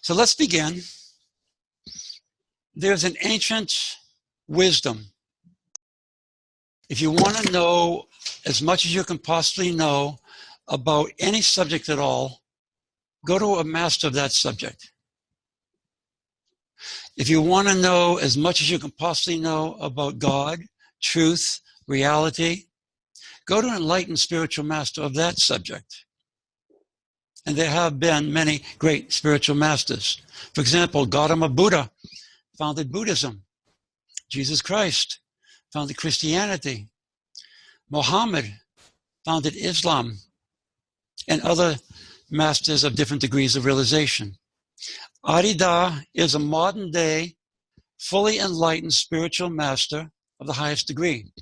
So let's begin. There's an ancient wisdom. If you want to know as much as you can possibly know about any subject at all, go to a master of that subject. If you want to know as much as you can possibly know about God, truth, reality, go to an enlightened spiritual master of that subject. And there have been many great spiritual masters. For example, Gautama Buddha founded Buddhism. Jesus Christ founded Christianity. Muhammad founded Islam, and other masters of different degrees of realization. Adi Da is a modern-day, fully enlightened spiritual master of the highest degree.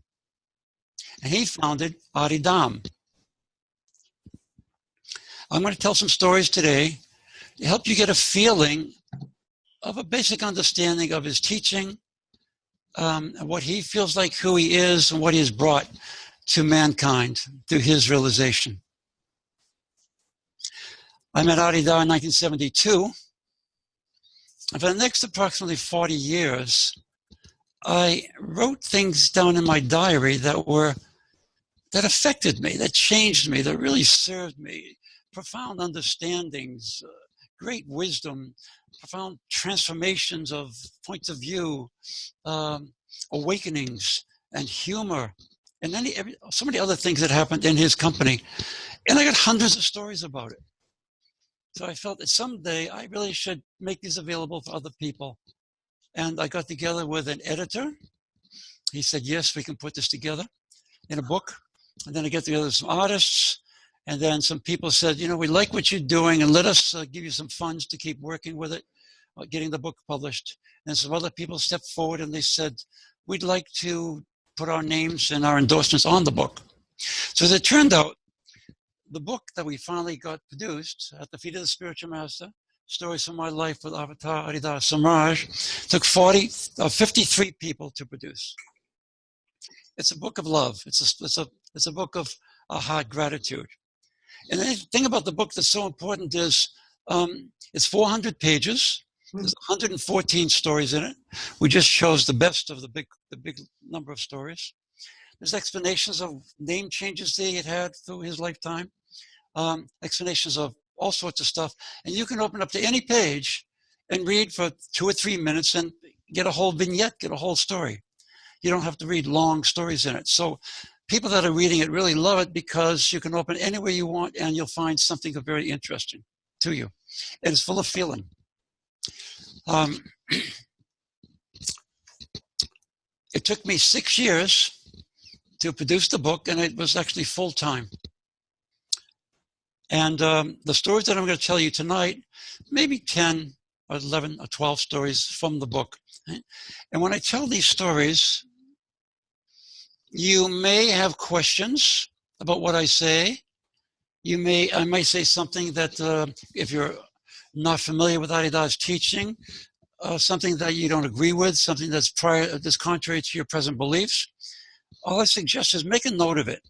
And he founded Adi Dham. I'm going to tell some stories today to help you get a feeling of a basic understanding of his teaching, what he feels like, who he is, and what he has brought to mankind through his realization. I met Adi Da in 1972. And for the next approximately 40 years, I wrote things down in my diary that affected me, that changed me, that really served me. Profound understandings, great wisdom, profound transformations of points of view, awakenings, and humor, and so many other things that happened in his company. And I got hundreds of stories about it. So I felt that someday I really should make these available for other people. And I got together with an editor. He said, yes, we can put this together in a book. And then I got together with some artists. And then some people said, we like what you're doing, and let us give you some funds to keep working with it, getting the book published. And some other people stepped forward and they said, we'd like to put our names and our endorsements on the book. So as it turned out, the book that we finally got produced, At the Feet of the Spiritual Master, Stories from My Life with Avatar Adi Da Samraj, took 53 people to produce. It's a book of love. It's a book of heart gratitude. And the thing about the book that's so important is it's 400 pages. There's 114 stories in it. We just chose the best of the big number of stories. There's explanations of name changes that he had through his lifetime, explanations of all sorts of stuff. And you can open up to any page and read for 2 or 3 minutes and get a whole vignette, get a whole story. You don't have to read long stories in it. So people that are reading it really love it because you can open anywhere you want and you'll find something very interesting to you. And it's full of feeling. It took me 6 years to produce the book, and it was actually full-time. And the stories that I'm going to tell you tonight, maybe 10 or 11 or 12 stories from the book. Right? And when I tell these stories, you may have questions about what I say. I might say something that, if you're not familiar with Adi Da's teaching, something that you don't agree with, something that's contrary to your present beliefs. All I suggest is make a note of it.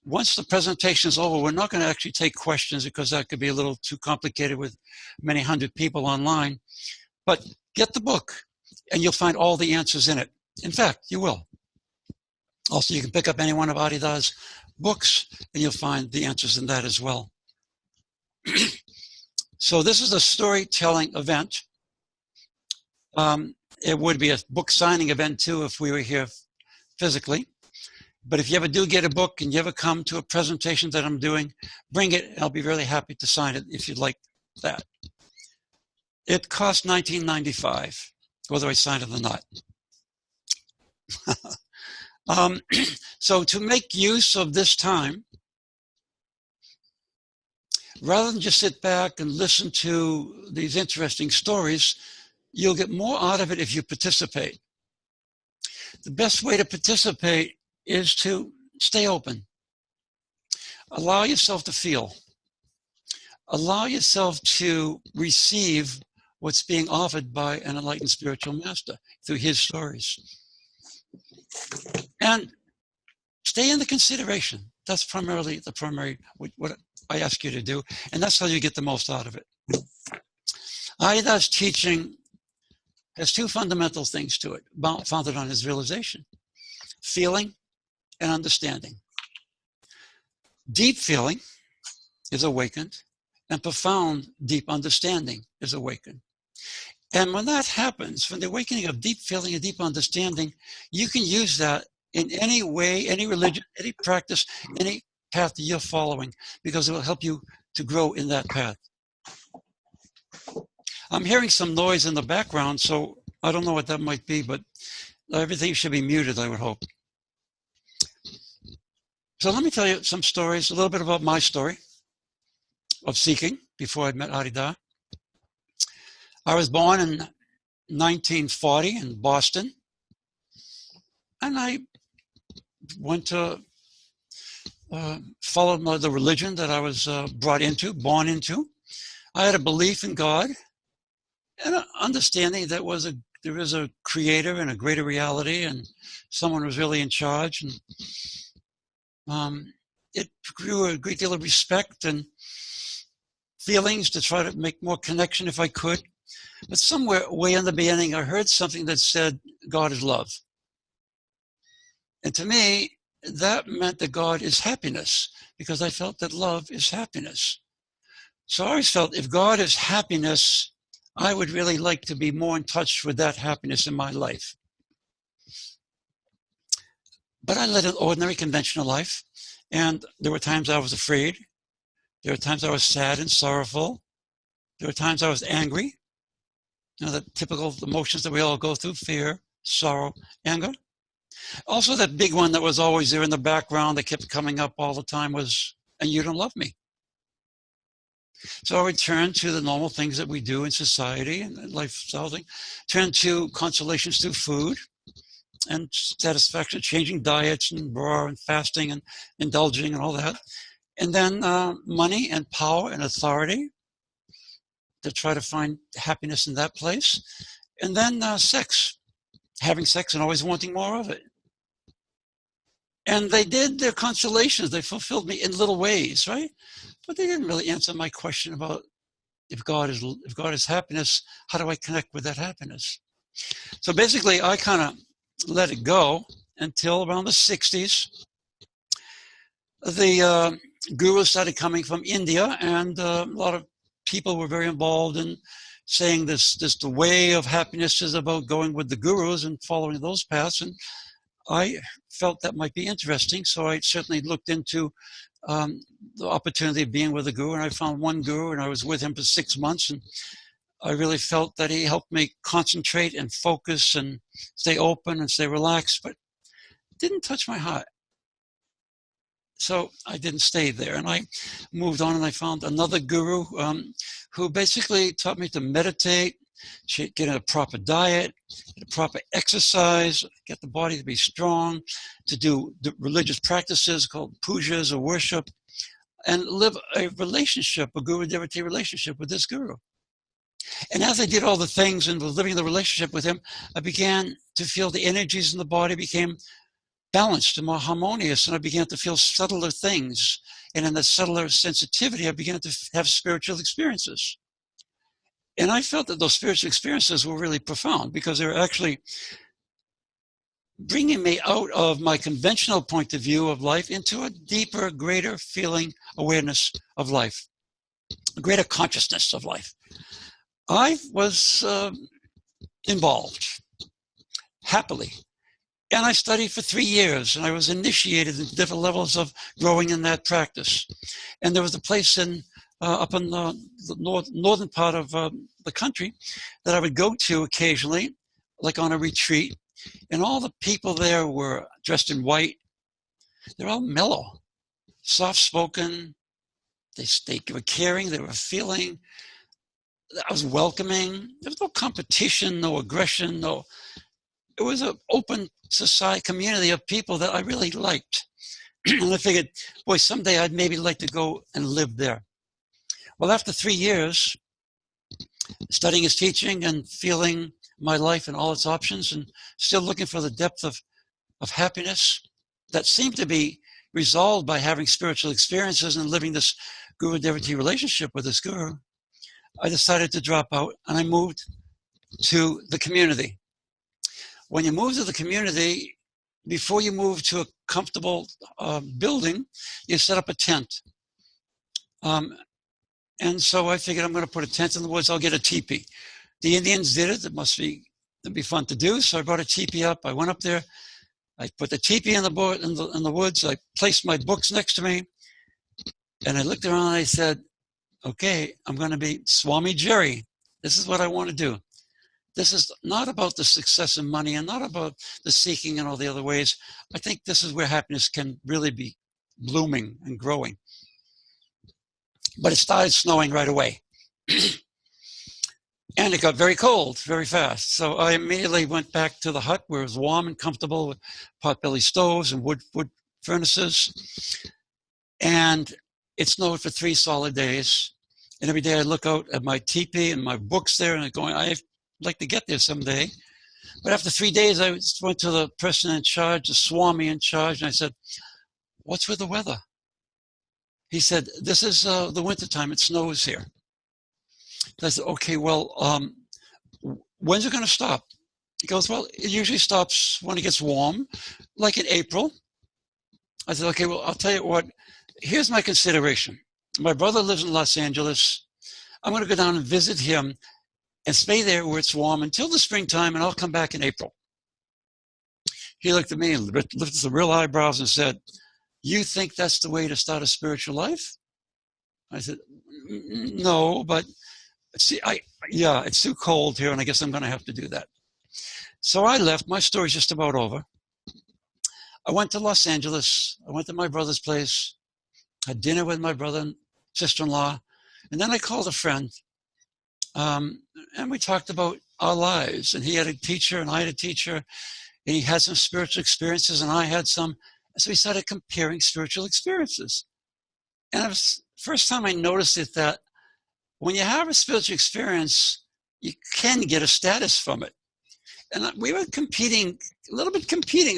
Once the presentation is over, we're not going to actually take questions because that could be a little too complicated with many hundred people online. But get the book, and you'll find all the answers in it. In fact, you will. Also, you can pick up any one of Adi Da's books, and you'll find the answers in that as well. So this is a storytelling event. It would be a book signing event, too, if we were here physically. But if you ever do get a book and you ever come to a presentation that I'm doing, bring it, and I'll be really happy to sign it if you'd like that. It cost $19.95, whether I sign it or not. So to make use of this time, rather than just sit back and listen to these interesting stories, you'll get more out of it if you participate. The best way to participate is to stay open. Allow yourself to feel. Allow yourself to receive what's being offered by an enlightened spiritual master through his stories. And stay in the consideration. That's primarily what I ask you to do, and that's how you get the most out of it. Adi Da's teaching has two fundamental things to it, founded on his realization: feeling and understanding. Deep feeling is awakened, and profound, deep understanding is awakened. And when that happens, when the awakening of deep feeling and deep understanding, you can use that in any way, any religion, any practice, any path that you're following, because it will help you to grow in that path. I'm hearing some noise in the background, so I don't know what that might be, but everything should be muted, I would hope. So let me tell you some stories, a little bit about my story of seeking before I met Adi Da. I was born in 1940 in Boston, and I went to follow the religion that I was born into. I had a belief in God and an understanding that there is a creator and a greater reality, and someone was really in charge. And it grew a great deal of respect and feelings to try to make more connection if I could. But somewhere way in the beginning, I heard something that said, God is love. And to me, that meant that God is happiness, because I felt that love is happiness. So I always felt if God is happiness, I would really like to be more in touch with that happiness in my life. But I led an ordinary, conventional life, and there were times I was afraid. There were times I was sad and sorrowful. There were times I was angry. You know, the typical emotions that we all go through: fear, sorrow, anger. Also, that big one that was always there in the background that kept coming up all the time was, and you don't love me. So I returned to the normal things that we do in society and lifestyle thing, turned to consolations through food and satisfaction, changing diets and fasting and indulging and all that. And then money and power and authority, to try to find happiness in that place. And then sex, having sex and always wanting more of it. And they did their consolations. They fulfilled me in little ways, right? But they didn't really answer my question about if God is happiness, how do I connect with that happiness? So basically, I kind of let it go until around the 60s. The gurus started coming from India, and a lot of people were very involved in saying this the way of happiness is about going with the gurus and following those paths. And I felt that might be interesting, so I certainly looked into the opportunity of being with a guru, and I found one guru, and I was with him for 6 months, and I really felt that he helped me concentrate and focus and stay open and stay relaxed, but it didn't touch my heart. So I didn't stay there, and I moved on, and I found another guru who basically taught me to meditate, get a proper diet, get a proper exercise, get the body to be strong, to do the religious practices called pujas or worship, and live a relationship, a guru-devotee relationship with this guru. And as I did all the things and was living the relationship with him, I began to feel the energies in the body became balanced and more harmonious, and I began to feel subtler things. And in that subtler sensitivity, I began to have spiritual experiences. And I felt that those spiritual experiences were really profound, because they were actually bringing me out of my conventional point of view of life into a deeper, greater feeling, awareness of life, a greater consciousness of life. I was involved, happily. And I studied for 3 years, and I was initiated in different levels of growing in that practice. And there was a place up in the northern part of the country that I would go to occasionally, like on a retreat. And all the people there were dressed in white. They're all mellow, soft-spoken. They were caring. They were feeling. I was welcoming. There was no competition, no aggression, no. It was an open society, community of people that I really liked. And I figured, boy, someday I'd maybe like to go and live there. Well, after 3 years, studying his teaching and feeling my life and all its options, and still looking for the depth of happiness that seemed to be resolved by having spiritual experiences and living this guru-devotee relationship with this guru, I decided to drop out and I moved to the community. When you move to the community, before you move to a comfortable building, you set up a tent. And so I figured I'm going to put a tent in the woods. I'll get a teepee. The Indians did it. It'd be fun to do. So I brought a teepee up. I went up there. I put the teepee in the woods. I placed my books next to me. And I looked around and I said, okay, I'm going to be Swami Jerry. This is what I want to do. This is not about the success and money and not about the seeking and all the other ways. I think this is where happiness can really be blooming and growing. But it started snowing right away. And it got very cold very fast. So I immediately went back to the hut where it was warm and comfortable with potbelly stoves and wood furnaces. And it snowed for 3 solid days. And every day I look out at my teepee and my books there and I'm going, I'd like to get there someday. But after 3 days, I went to the person in charge, the Swami in charge, and I said, what's with the weather? He said, this is the wintertime. It snows here. I said, okay, well, when's it going to stop? He goes, well, it usually stops when it gets warm, like in April. I said, okay, well, I'll tell you what. Here's my consideration. My brother lives in Los Angeles. I'm going to go down and visit him and stay there where it's warm until the springtime, and I'll come back in April. He looked at me and lifted some real eyebrows and said, you think that's the way to start a spiritual life? I said, no, but see, it's too cold here, and I guess I'm going to have to do that. So I left. My story's just about over. I went to Los Angeles. I went to my brother's place, had dinner with my brother and sister-in-law, and then I called a friend, and we talked about our lives. And he had a teacher, and I had a teacher, and he had some spiritual experiences, and I had some. So we started comparing spiritual experiences. And it was the first time I noticed it that when you have a spiritual experience, you can get a status from it. And we were competing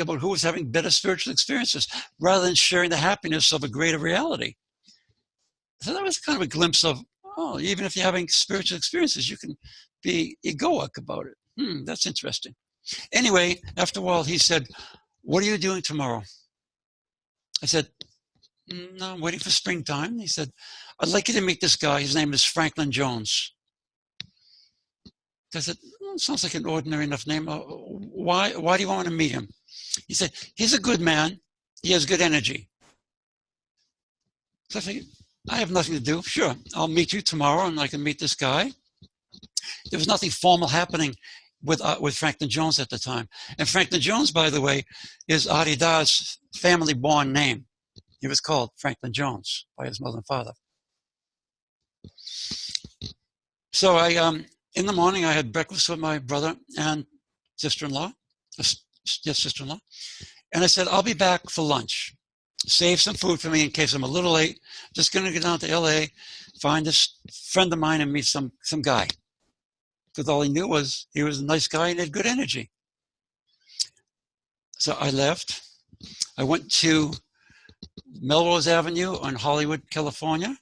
about who was having better spiritual experiences rather than sharing the happiness of a greater reality. So that was kind of a glimpse of, oh, even if you're having spiritual experiences, you can be egoic about it. That's interesting. Anyway, after a while, he said, what are you doing tomorrow? I said, no, I'm waiting for springtime. He said, I'd like you to meet this guy. His name is Franklin Jones. I said, sounds like an ordinary enough name. Why do you want to meet him? He said, he's a good man. He has good energy. So I figured, I have nothing to do. Sure, I'll meet you tomorrow and I can meet this guy. There was nothing formal happening with Franklin Jones at the time. And Franklin Jones, by the way, is Adi Da's family-born name. He was called Franklin Jones by his mother and father. So in the morning, I had breakfast with my brother and sister-in-law. Yes, sister-in-law. And I said, I'll be back for lunch. Save some food for me in case I'm a little late. Just going to get down to L.A., find this friend of mine and meet some guy. Because all he knew was he was a nice guy and had good energy. So I left. I went to Melrose Avenue on Hollywood, California.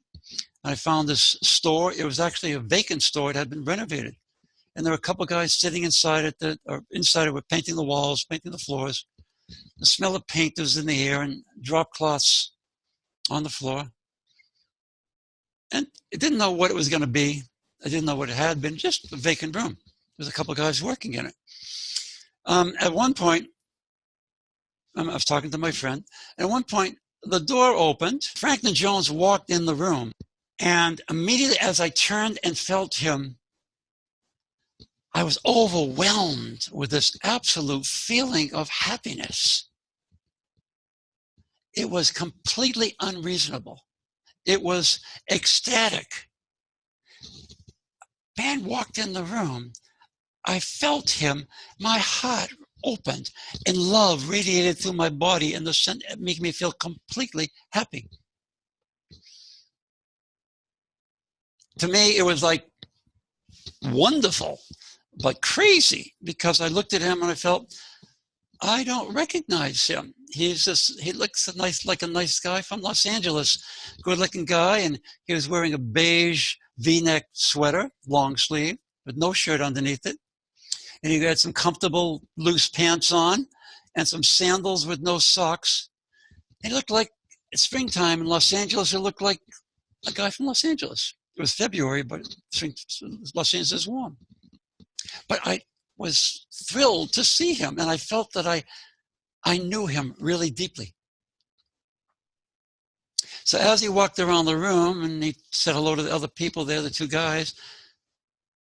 And I found this store. It was actually a vacant store. It had been renovated. And there were a couple of guys sitting inside it, inside it were painting the walls, painting the floors. The smell of paint was in the air and drop cloths on the floor. And I didn't know what it was going to be. I didn't know what it had been, just a vacant room. There was a couple of guys working in it. At one point, I was talking to my friend. At one point, the door opened. Franklin Jones walked in the room. And immediately as I turned and felt him, I was overwhelmed with this absolute feeling of happiness. It was completely unreasonable. It was ecstatic. Man walked in the room. I felt him. My heart opened and love radiated through my body and it made me feel completely happy. To me, it was like wonderful, but crazy, because I looked at him and I felt, I don't recognize him. He looks like a nice guy from Los Angeles, good-looking guy, and he was wearing a beige V-neck sweater, long sleeve, with no shirt underneath it. And he had some comfortable loose pants on and some sandals with no socks. He looked like, it's springtime in Los Angeles, he looked like a guy from Los Angeles. It was February, but Los Angeles is warm. But I was thrilled to see him, and I felt that I knew him really deeply. So as he walked around the room and he said hello to the other people there, the two guys,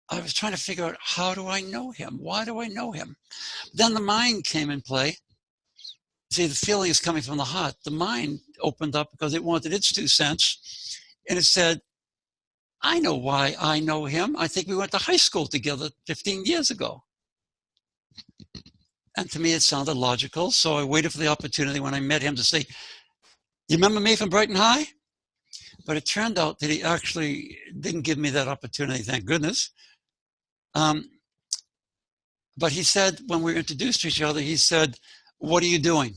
I was trying to figure out, how do I know him? Why do I know him? Then the mind came in play. See, the feeling is coming from the heart. The mind opened up because it wanted its 2 cents. And it said, I know why I know him. I think we went to high school together 15 years ago. And to me, it sounded logical. So I waited for the opportunity when I met him to say, you remember me from Brighton High? But it turned out that he actually didn't give me that opportunity, thank goodness. But he said, when we were introduced to each other, he said, what are you doing?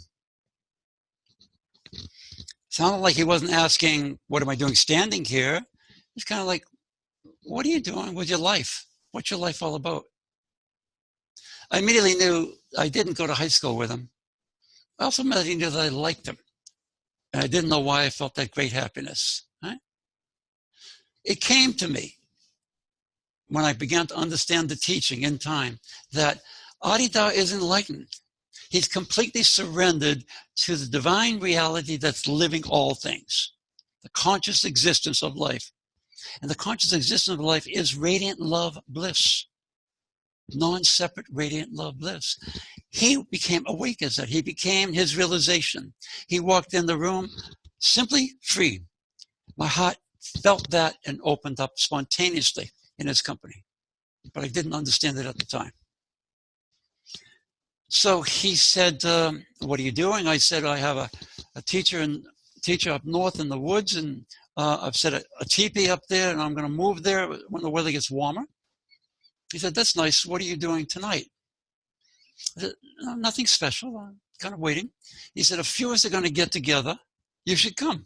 Sounded like he wasn't asking, what am I doing standing here? It's kind of like, what are you doing with your life? What's your life all about? I immediately knew I didn't go to high school with him. I also immediately knew that I liked him. And I didn't know why I felt that great happiness. Right? It came to me when I began to understand the teaching in time that Adi Da is enlightened. He's completely surrendered to the divine reality that's living all things, the conscious existence of life. And the conscious existence of life is radiant love bliss, non-separate radiant love bliss. He became awake as that. He became his realization. He walked in the room simply free. My heart felt that and opened up spontaneously in his company. But I didn't understand it at the time. So he said, what are you doing? I said, I have a teacher up north in the woods, and I've set a teepee up there, and I'm going to move there when the weather gets warmer. He said, that's nice. What are you doing tonight? I said, no, nothing special. I'm kind of waiting. He said, a few of us are going to get together. You should come.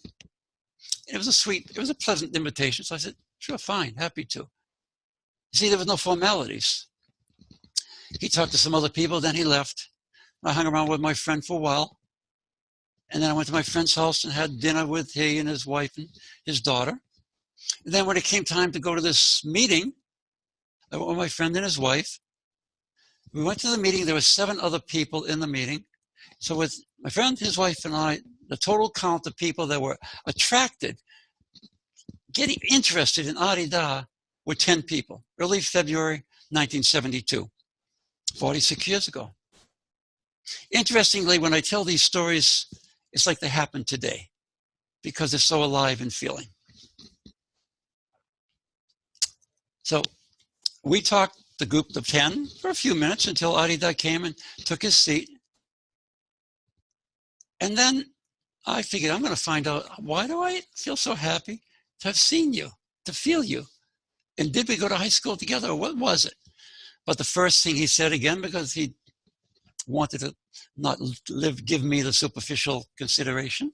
It was a pleasant invitation. So I said, sure, fine, happy to. See, there was no formalities. He talked to some other people, then he left. I hung around with my friend for a while. And then I went to my friend's house and had dinner with he and his wife and his daughter. And then when it came time to go to this meeting, I went with my friend and his wife. We went to the meeting. There were 7 other people in the meeting. So with my friend, his wife, and I, the total count of people that were attracted, getting interested in Adi Da were 10 people. Early February 1972, 46 years ago. Interestingly, when I tell these stories, it's like they happened today because they're so alive and feeling. So we talked, the group of 10, for a few minutes until Adi Da came and took his seat. And then I figured, I'm going to find out, why do I feel so happy to have seen you, to feel you? And did we go to high school together, or what was it? But the first thing he said, again, because he wanted to not give me the superficial consideration,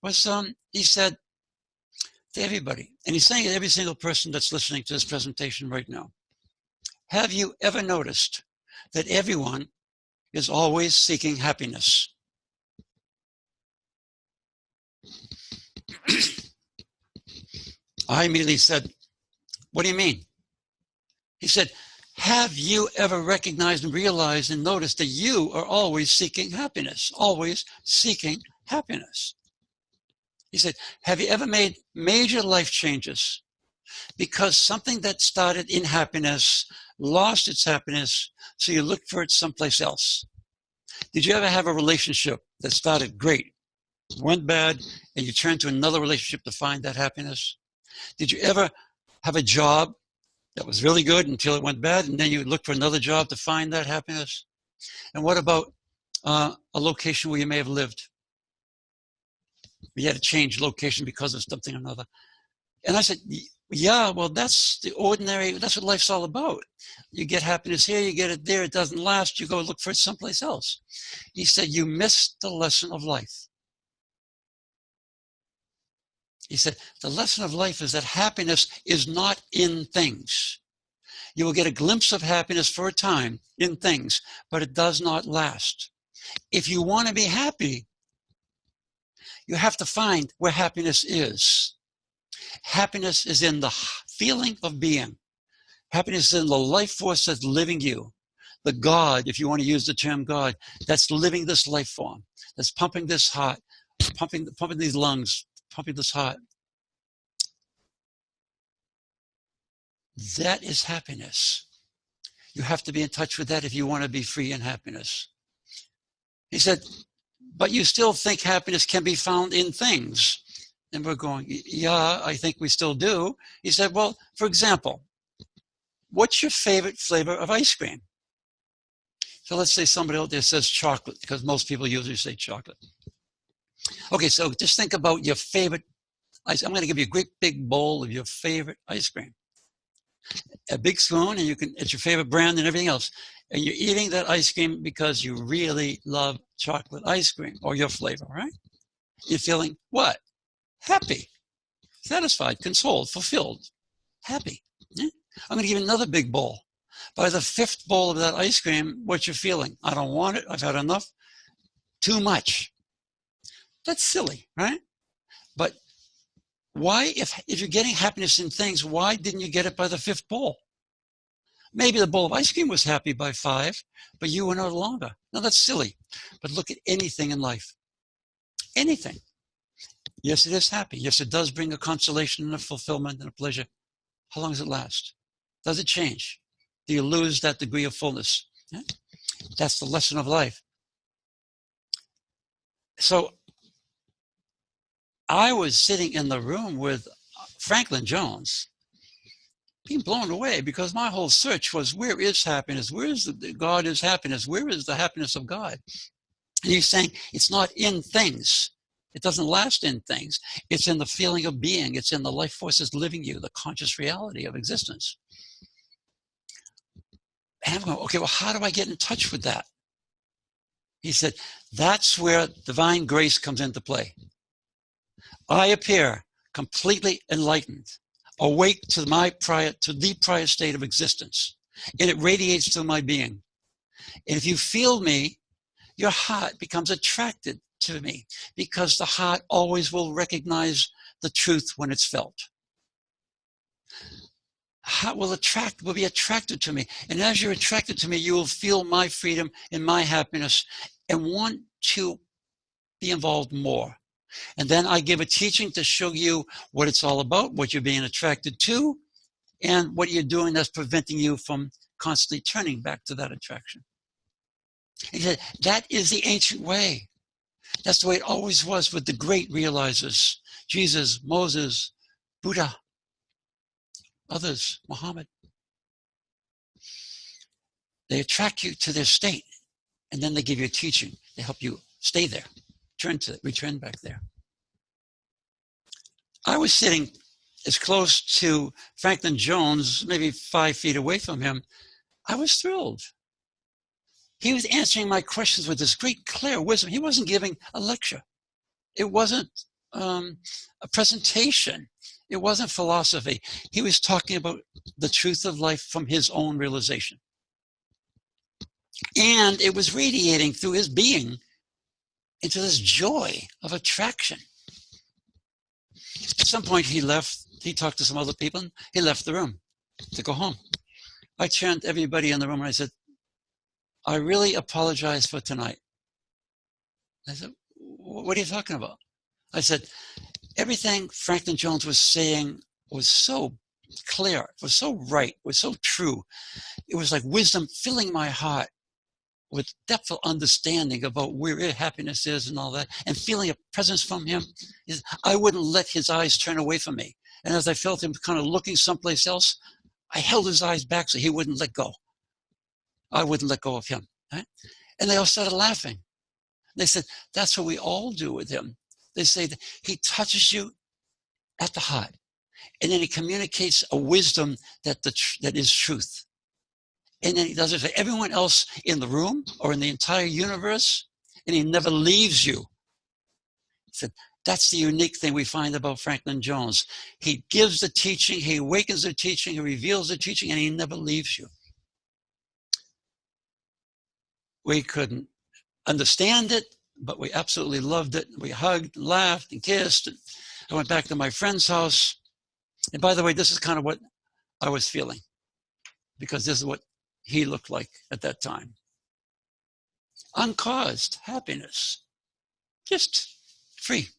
was he said to everybody, and he's saying to every single person that's listening to this presentation right now, have you ever noticed that everyone is always seeking happiness? I immediately said, what do you mean? He said, have you ever recognized and realized and noticed that you are always seeking happiness, always seeking happiness? He said, have you ever made major life changes because something that started in happiness lost its happiness, so you looked for it someplace else? Did you ever have a relationship that started great, went bad, and you turned to another relationship to find that happiness? Did you ever have a job that was really good until it went bad, and then you look for another job to find that happiness? And what about a location where you may have lived? You had to change location because of something or another. And I said, yeah, well, that's the ordinary, that's what life's all about. You get happiness here, you get it there, it doesn't last, you go look for it someplace else. He said, you missed the lesson of life. He said, the lesson of life is that happiness is not in things. You will get a glimpse of happiness for a time in things, but it does not last. If you want to be happy, you have to find where happiness is. Happiness is in the feeling of being. Happiness is in the life force that's living you. The God, if you want to use the term God, that's living this life form, that's pumping this heart, pumping these lungs, pumping this heart. That is happiness. You have to be in touch with that if you want to be free in happiness. He said, but you still think happiness can be found in things. And we're going, yeah, I think we still do. He said, well, for example, what's your favorite flavor of ice cream? So let's say somebody out there says chocolate, because most people usually say chocolate. Okay, so just think about your favorite ice. I'm going to give you a great big bowl of your favorite ice cream. A big spoon, and it's your favorite brand and everything else. And you're eating that ice cream because you really love chocolate ice cream, or your flavor, right? You're feeling what? Happy, satisfied, consoled, fulfilled, happy. Yeah? I'm going to give you another big bowl. By the fifth bowl of that ice cream, what you're feeling? I don't want it. I've had enough. Too much. That's silly, right? But why, if you're getting happiness in things, why didn't you get it by the fifth bowl? Maybe the bowl of ice cream was happy by 5, but you were no longer. Now that's silly. But look at anything in life. Anything. Yes, it is happy. Yes, it does bring a consolation and a fulfillment and a pleasure. How long does it last? Does it change? Do you lose that degree of fullness? Yeah? That's the lesson of life. So I was sitting in the room with Franklin Jones, being blown away, because my whole search was, where is happiness? Where is God is happiness? Where is the happiness of God? And he's saying it's not in things. It doesn't last in things. It's in the feeling of being. It's in the life forces living you, the conscious reality of existence. And I'm going, okay, well, how do I get in touch with that? He said, that's where divine grace comes into play. I appear completely enlightened, awake to the prior state of existence, and it radiates through my being. And if you feel me, your heart becomes attracted to me, because the heart always will recognize the truth when it's felt. Heart will be attracted to me. And as you're attracted to me, you will feel my freedom and my happiness and want to be involved more. And then I give a teaching to show you what it's all about, what you're being attracted to, and what you're doing that's preventing you from constantly turning back to that attraction. He said, that is the ancient way. That's the way it always was with the great realizers. Jesus, Moses, Buddha, others, Muhammad. They attract you to their state, and then they give you a teaching. They help you stay there, return back there. I was sitting as close to Franklin Jones, maybe 5 feet away from him. I was thrilled. He was answering my questions with this great clear wisdom. He wasn't giving a lecture. It wasn't a presentation. It wasn't philosophy. He was talking about the truth of life from his own realization. And it was radiating through his being into this joy of attraction. At some point he left. He talked to some other people, and he left the room to go home. I turned to everybody in the room and I said, I really apologize for tonight. I said, what are you talking about? I said, everything Franklin Jones was saying was so clear, it was so right, it was so true. It was like wisdom filling my heart with depth of understanding about where happiness is and all that, and feeling a presence from him. I wouldn't let his eyes turn away from me. And as I felt him kind of looking someplace else, I held his eyes back so he wouldn't let go. I wouldn't let go of him. Right? And they all started laughing. They said, that's what we all do with him. They say that he touches you at the heart, and then he communicates a wisdom that is truth. And then he does it for everyone else in the room or in the entire universe, and he never leaves you. He said, That's the unique thing we find about Franklin Jones. He gives the teaching, he awakens the teaching, he reveals the teaching, and he never leaves you. We couldn't understand it, but we absolutely loved it. We hugged, laughed, and kissed. I went back to my friend's house. And by the way, this is kind of what I was feeling, because this is what he looked like at that time. Uncaused happiness, just free.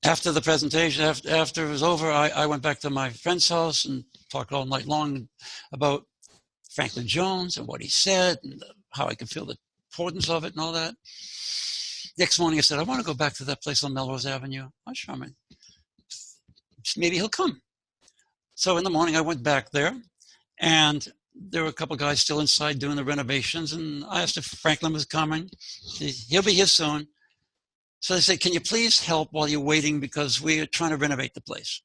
After the presentation, after it was over, I went back to my friend's house and talked all night long about Franklin Jones and what he said and how I could feel the importance of it and all that. Next morning, I said, I want to go back to that place on Melrose Avenue. I'm sure, man. Maybe he'll come. So in the morning, I went back there, and there were a couple guys still inside doing the renovations, and I asked if Franklin was coming. He'll be here soon. So they said, can you please help while you're waiting, because we're trying to renovate the place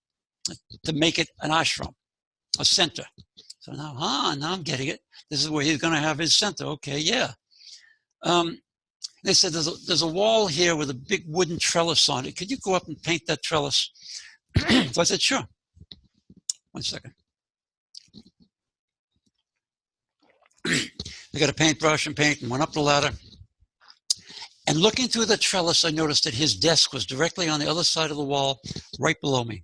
to make it an ashram, a center. So now I'm getting it. This is where he's going to have his center. Okay, yeah. They said, there's a wall here with a big wooden trellis on it. Could you go up and paint that trellis? So I said, sure. 1 second. I got a paintbrush and paint and went up the ladder. And looking through the trellis, I noticed that his desk was directly on the other side of the wall, right below me.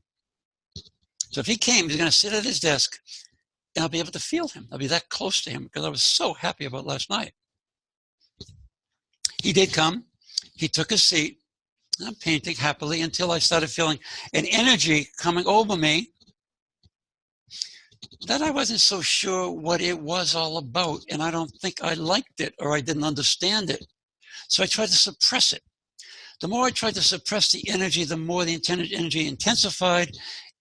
So if he came, he's going to sit at his desk, and I'll be able to feel him. I'll be that close to him, because I was so happy about last night. He did come. He took his seat. I'm painting happily until I started feeling an energy coming over me that I wasn't so sure what it was all about, and I don't think I liked it or I didn't understand it. So I tried to suppress it. The more I tried to suppress the energy, the more the energy intensified,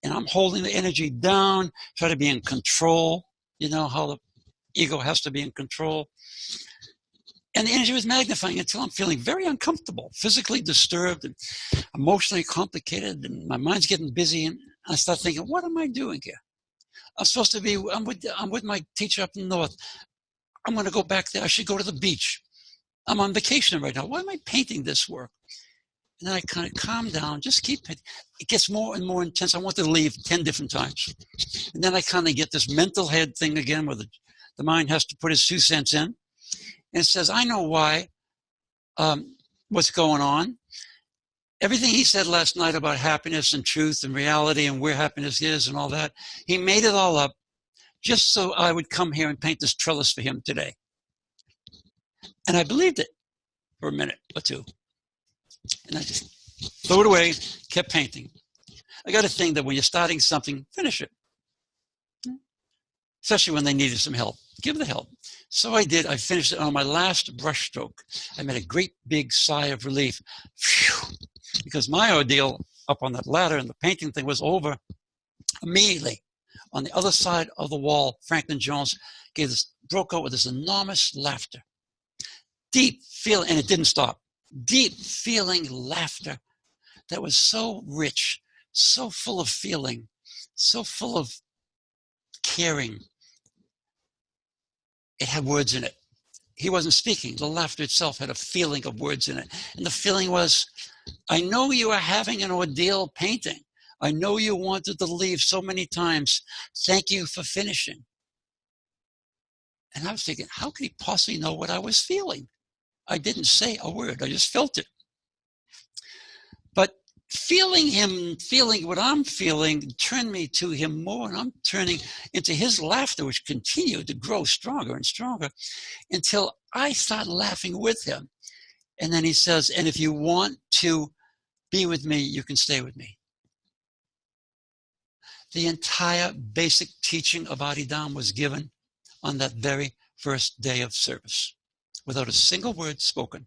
and I'm holding the energy down, try to be in control. You know how the ego has to be in control. And the energy was magnifying until I'm feeling very uncomfortable, physically disturbed and emotionally complicated, and my mind's getting busy, and I start thinking, what am I doing here? I'm with my teacher up in the north. I'm going to go back there. I should go to the beach. I'm on vacation right now. Why am I painting this work? And then I kind of calm down, just keep it. It gets more and more intense. I want to leave 10 different times. And then I kind of get this mental head thing again where the mind has to put its 2 cents in. And it says, I know why, what's going on. Everything he said last night about happiness and truth and reality and where happiness is and all that, he made it all up just so I would come here and paint this trellis for him today. And I believed it for a minute or two. And I just threw it away, kept painting. I got a thing that when you're starting something, finish it. Especially when they needed some help. Give the help. So I did. I finished it on my last brush stroke. I made a great big sigh of relief. Phew. Because my ordeal up on that ladder and the painting thing was over immediately. On the other side of the wall, Franklin Jones broke out with this enormous laughter. Deep feeling, and it didn't stop. Deep feeling laughter that was so rich, so full of feeling, so full of caring. It had words in it. He wasn't speaking. The laughter itself had a feeling of words in it. And the feeling was, I know you are having an ordeal painting. I know you wanted to leave so many times. Thank you for finishing. And I was thinking, how could he possibly know what I was feeling? I didn't say a word. I just felt it. But feeling him, feeling what I'm feeling, turned me to him more, and I'm turning into his laughter, which continued to grow stronger and stronger until I started laughing with him. And then he says, and if you want to be with me, you can stay with me. The entire basic teaching of Adi Da was given on that very first day of service, without a single word spoken.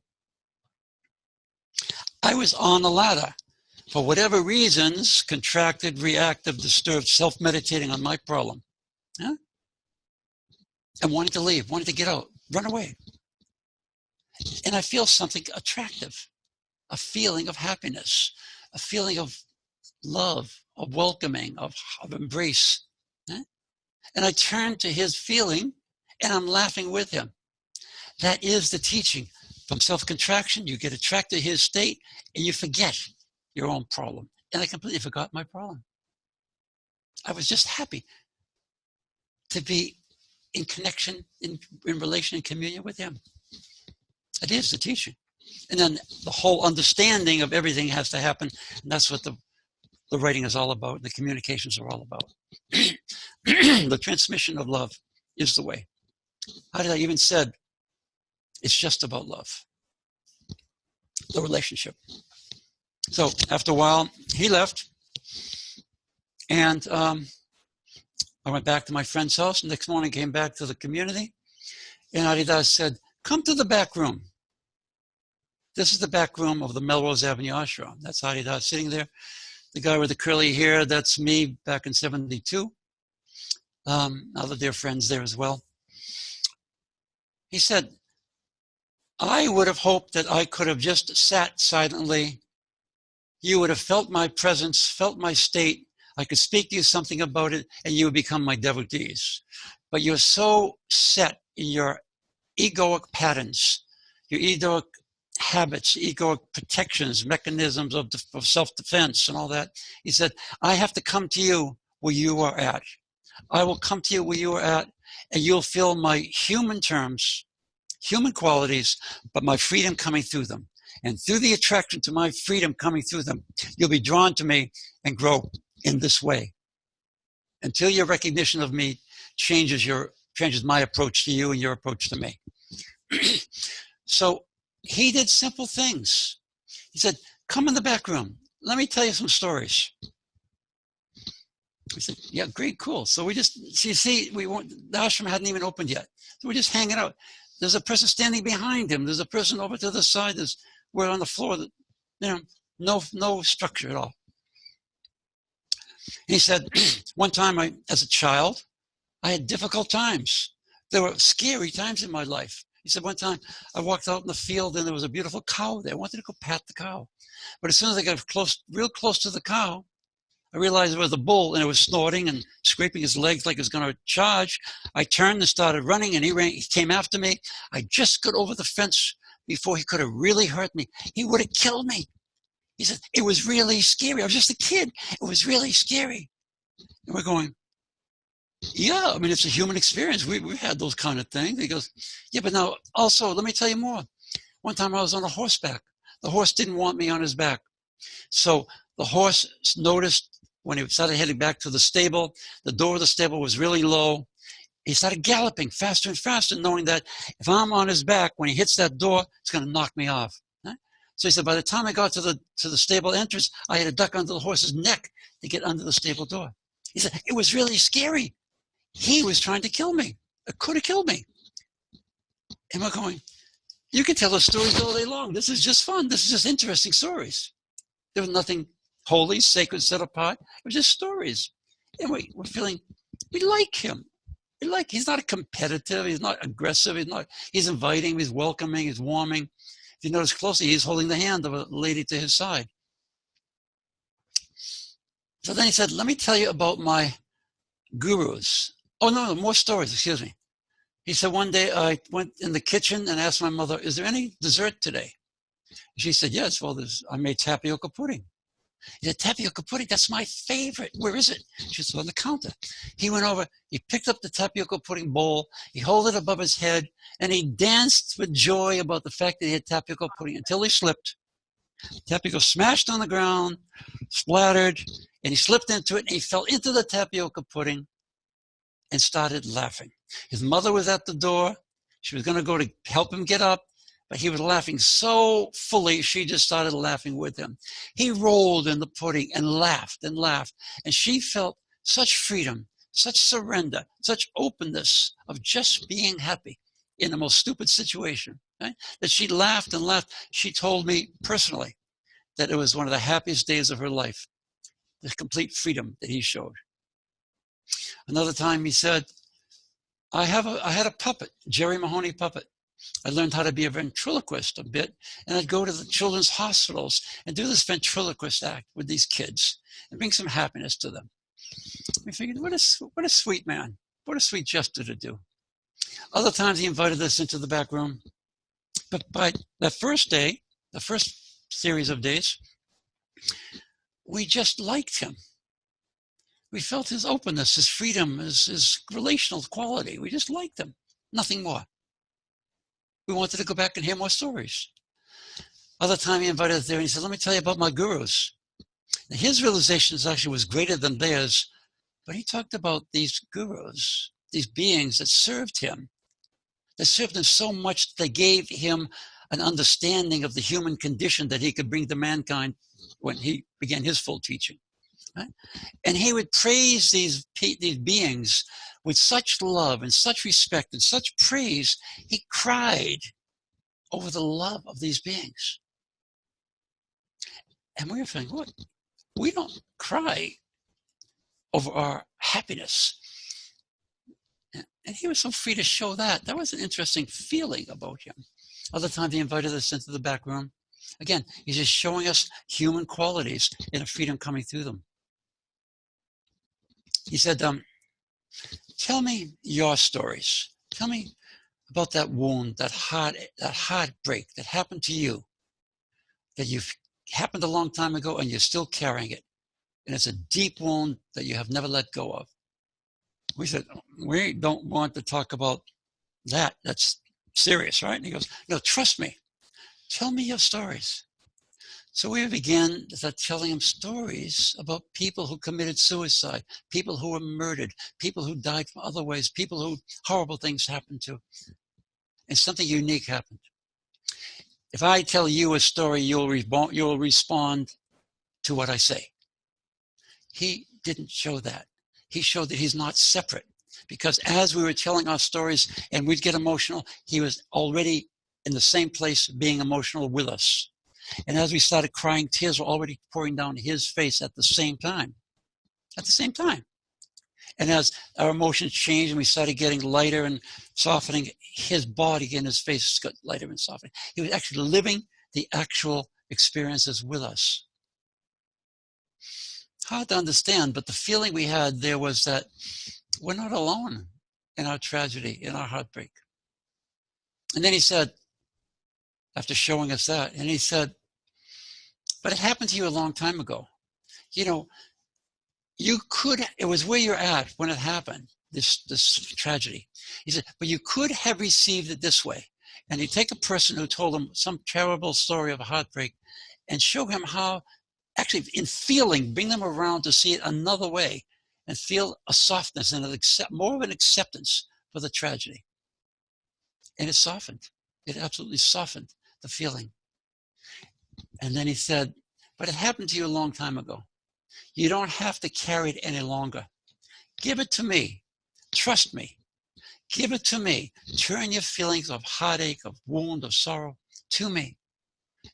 I was on the ladder. For whatever reasons, contracted, reactive, disturbed, self-meditating on my problem. Yeah? And wanting to leave, wanting to get out, run away. And I feel something attractive, a feeling of happiness, a feeling of love, of welcoming, of embrace. Yeah? And I turn to his feeling, and I'm laughing with him. That is the teaching. From self-contraction, you get attracted to his state, and you forget your own problem. And I completely forgot my problem. I was just happy to be in connection, in relation, in communion with him. It is the teaching. And then the whole understanding of everything has to happen. And that's what the writing is all about. The communications are all about. The transmission of love is the way. How did I even said, it's just about love. The relationship. So after a while, he left. And I went back to my friend's house. The next morning, came back to the community. And Adi Da said, come to the back room. This is the back room of the Melrose Avenue ashram. That's Adi Da sitting there. The guy with the curly hair, that's me back in 72. Other dear friends there as well. He said, I would have hoped that I could have just sat silently. You would have felt my presence, felt my state. I could speak to you something about it, and you would become my devotees. But you're so set in your egoic patterns, your egoic habits, egoic protections, mechanisms of self-defense and all that. He said, I have to come to you where you are at. I will come to you where you are at, and you'll feel my human terms, human qualities, but my freedom coming through them. And through the attraction to my freedom coming through them, you'll be drawn to me and grow in this way. Until your recognition of me changes my approach to you and your approach to me. So he did simple things. He said, come in the back room. Let me tell you some stories. We said, yeah, great, cool. So we just, the ashram hadn't even opened yet. So we're just hanging out. There's a person standing behind him. There's a person over to the side. We're on the floor. No structure at all. He said, one time as a child, I had difficult times. There were scary times in my life. He said, one time I walked out in the field and there was a beautiful cow there. I wanted to go pat the cow. But as soon as I got real close to the cow, I realized it was a bull and it was snorting and scraping his legs like it was going to charge. I turned and started running and he came after me. I just got over the fence before he could have really hurt me. He would have killed me. He said, it was really scary. I was just a kid. It was really scary. And we're going, yeah, I mean, it's a human experience. We've had those kind of things. He goes, yeah, but now also, let me tell you more. One time I was on a horseback. The horse didn't want me on his back. So the horse noticed when he started heading back to the stable, the door of the stable was really low. He started galloping faster and faster, knowing that if I'm on his back, when he hits that door, it's going to knock me off. Right? So he said, by the time I got to the stable entrance, I had to duck under the horse's neck to get under the stable door. He said, it was really scary. He was trying to kill me. It could have killed me. And we're going, you can tell us stories all day long. This is just fun. This is just interesting stories. There was nothing holy, sacred, set apart. It was just stories. And we're feeling, we like him. He's not competitive. He's not aggressive. He's inviting. He's welcoming. He's warming. If you notice closely, he's holding the hand of a lady to his side. So then he said, let me tell you about my gurus. Oh, no, more stories, excuse me. He said, one day I went in the kitchen and asked my mother, is there any dessert today? She said, yes, well, I made tapioca pudding. He said, tapioca pudding, that's my favorite. Where is it? She said, on the counter. He went over, he picked up the tapioca pudding bowl, he held it above his head, and he danced with joy about the fact that he had tapioca pudding until he slipped. Tapioca smashed on the ground, splattered, and he slipped into it, and he fell into the tapioca pudding and started laughing. His mother was at the door. She was going to go to help him get up, but he was laughing so fully, she just started laughing with him. He rolled in the pudding and laughed, and she felt such freedom, such surrender, such openness of just being happy in the most stupid situation, right? That she laughed and laughed. She told me personally that it was one of the happiest days of her life, the complete freedom that he showed. Another time he said, I had a puppet, Jerry Mahoney puppet. I learned how to be a ventriloquist a bit, and I'd go to the children's hospitals and do this ventriloquist act with these kids and bring some happiness to them. We figured, what a sweet man, what a sweet gesture to do. Other times he invited us into the back room, But by that first day, the first series of days, we just liked him. We felt his openness, his freedom, his relational quality. We just liked him. Nothing more. We wanted to go back and hear more stories. Other time he invited us there and he said, let me tell you about my gurus. Now, his realizations actually was greater than theirs, but he talked about these gurus, these beings that served him so much that they gave him an understanding of the human condition that he could bring to mankind when he began his full teaching. Right? And he would praise these beings with such love and such respect and such praise, he cried over the love of these beings. And we were thinking, what? We don't cry over our happiness. And he was so free to show that. That was an interesting feeling about him. Other times he invited us into the back room. Again, he's just showing us human qualities and a freedom coming through them. He said, tell me your stories. Tell me about that wound, that heartbreak that happened to you, that you've happened a long time ago and you're still carrying it. And it's a deep wound that you have never let go of. We said, we don't want to talk about that. That's serious, right? And he goes, no, trust me. Tell me your stories. So we began telling him stories about people who committed suicide, people who were murdered, people who died from other ways, people who horrible things happened to. And something unique happened. If I tell you a story, you'll respond to what I say. He didn't show that. He showed that he's not separate. Because as we were telling our stories and we'd get emotional, he was already in the same place being emotional with us. And as we started crying, tears were already pouring down his face at the same time. At the same time. And as our emotions changed and we started getting lighter and softening, his body and his face got lighter and softening. He was actually living the actual experiences with us. Hard to understand, but the feeling we had there was that we're not alone in our tragedy, in our heartbreak. And then he said, after showing us that, and he said, but it happened to you a long time ago. You know, it was where you're at when it happened, this tragedy. He said, but you could have received it this way. And he'd take a person who told him some terrible story of a heartbreak and show him how, actually in feeling, bring them around to see it another way and feel a softness and more of an acceptance for the tragedy. And it softened. It absolutely softened the feeling. And then he said, but it happened to you a long time ago. You don't have to carry it any longer. Give it to me. Trust me. Give it to me. Turn your feelings of heartache, of wound, of sorrow to me.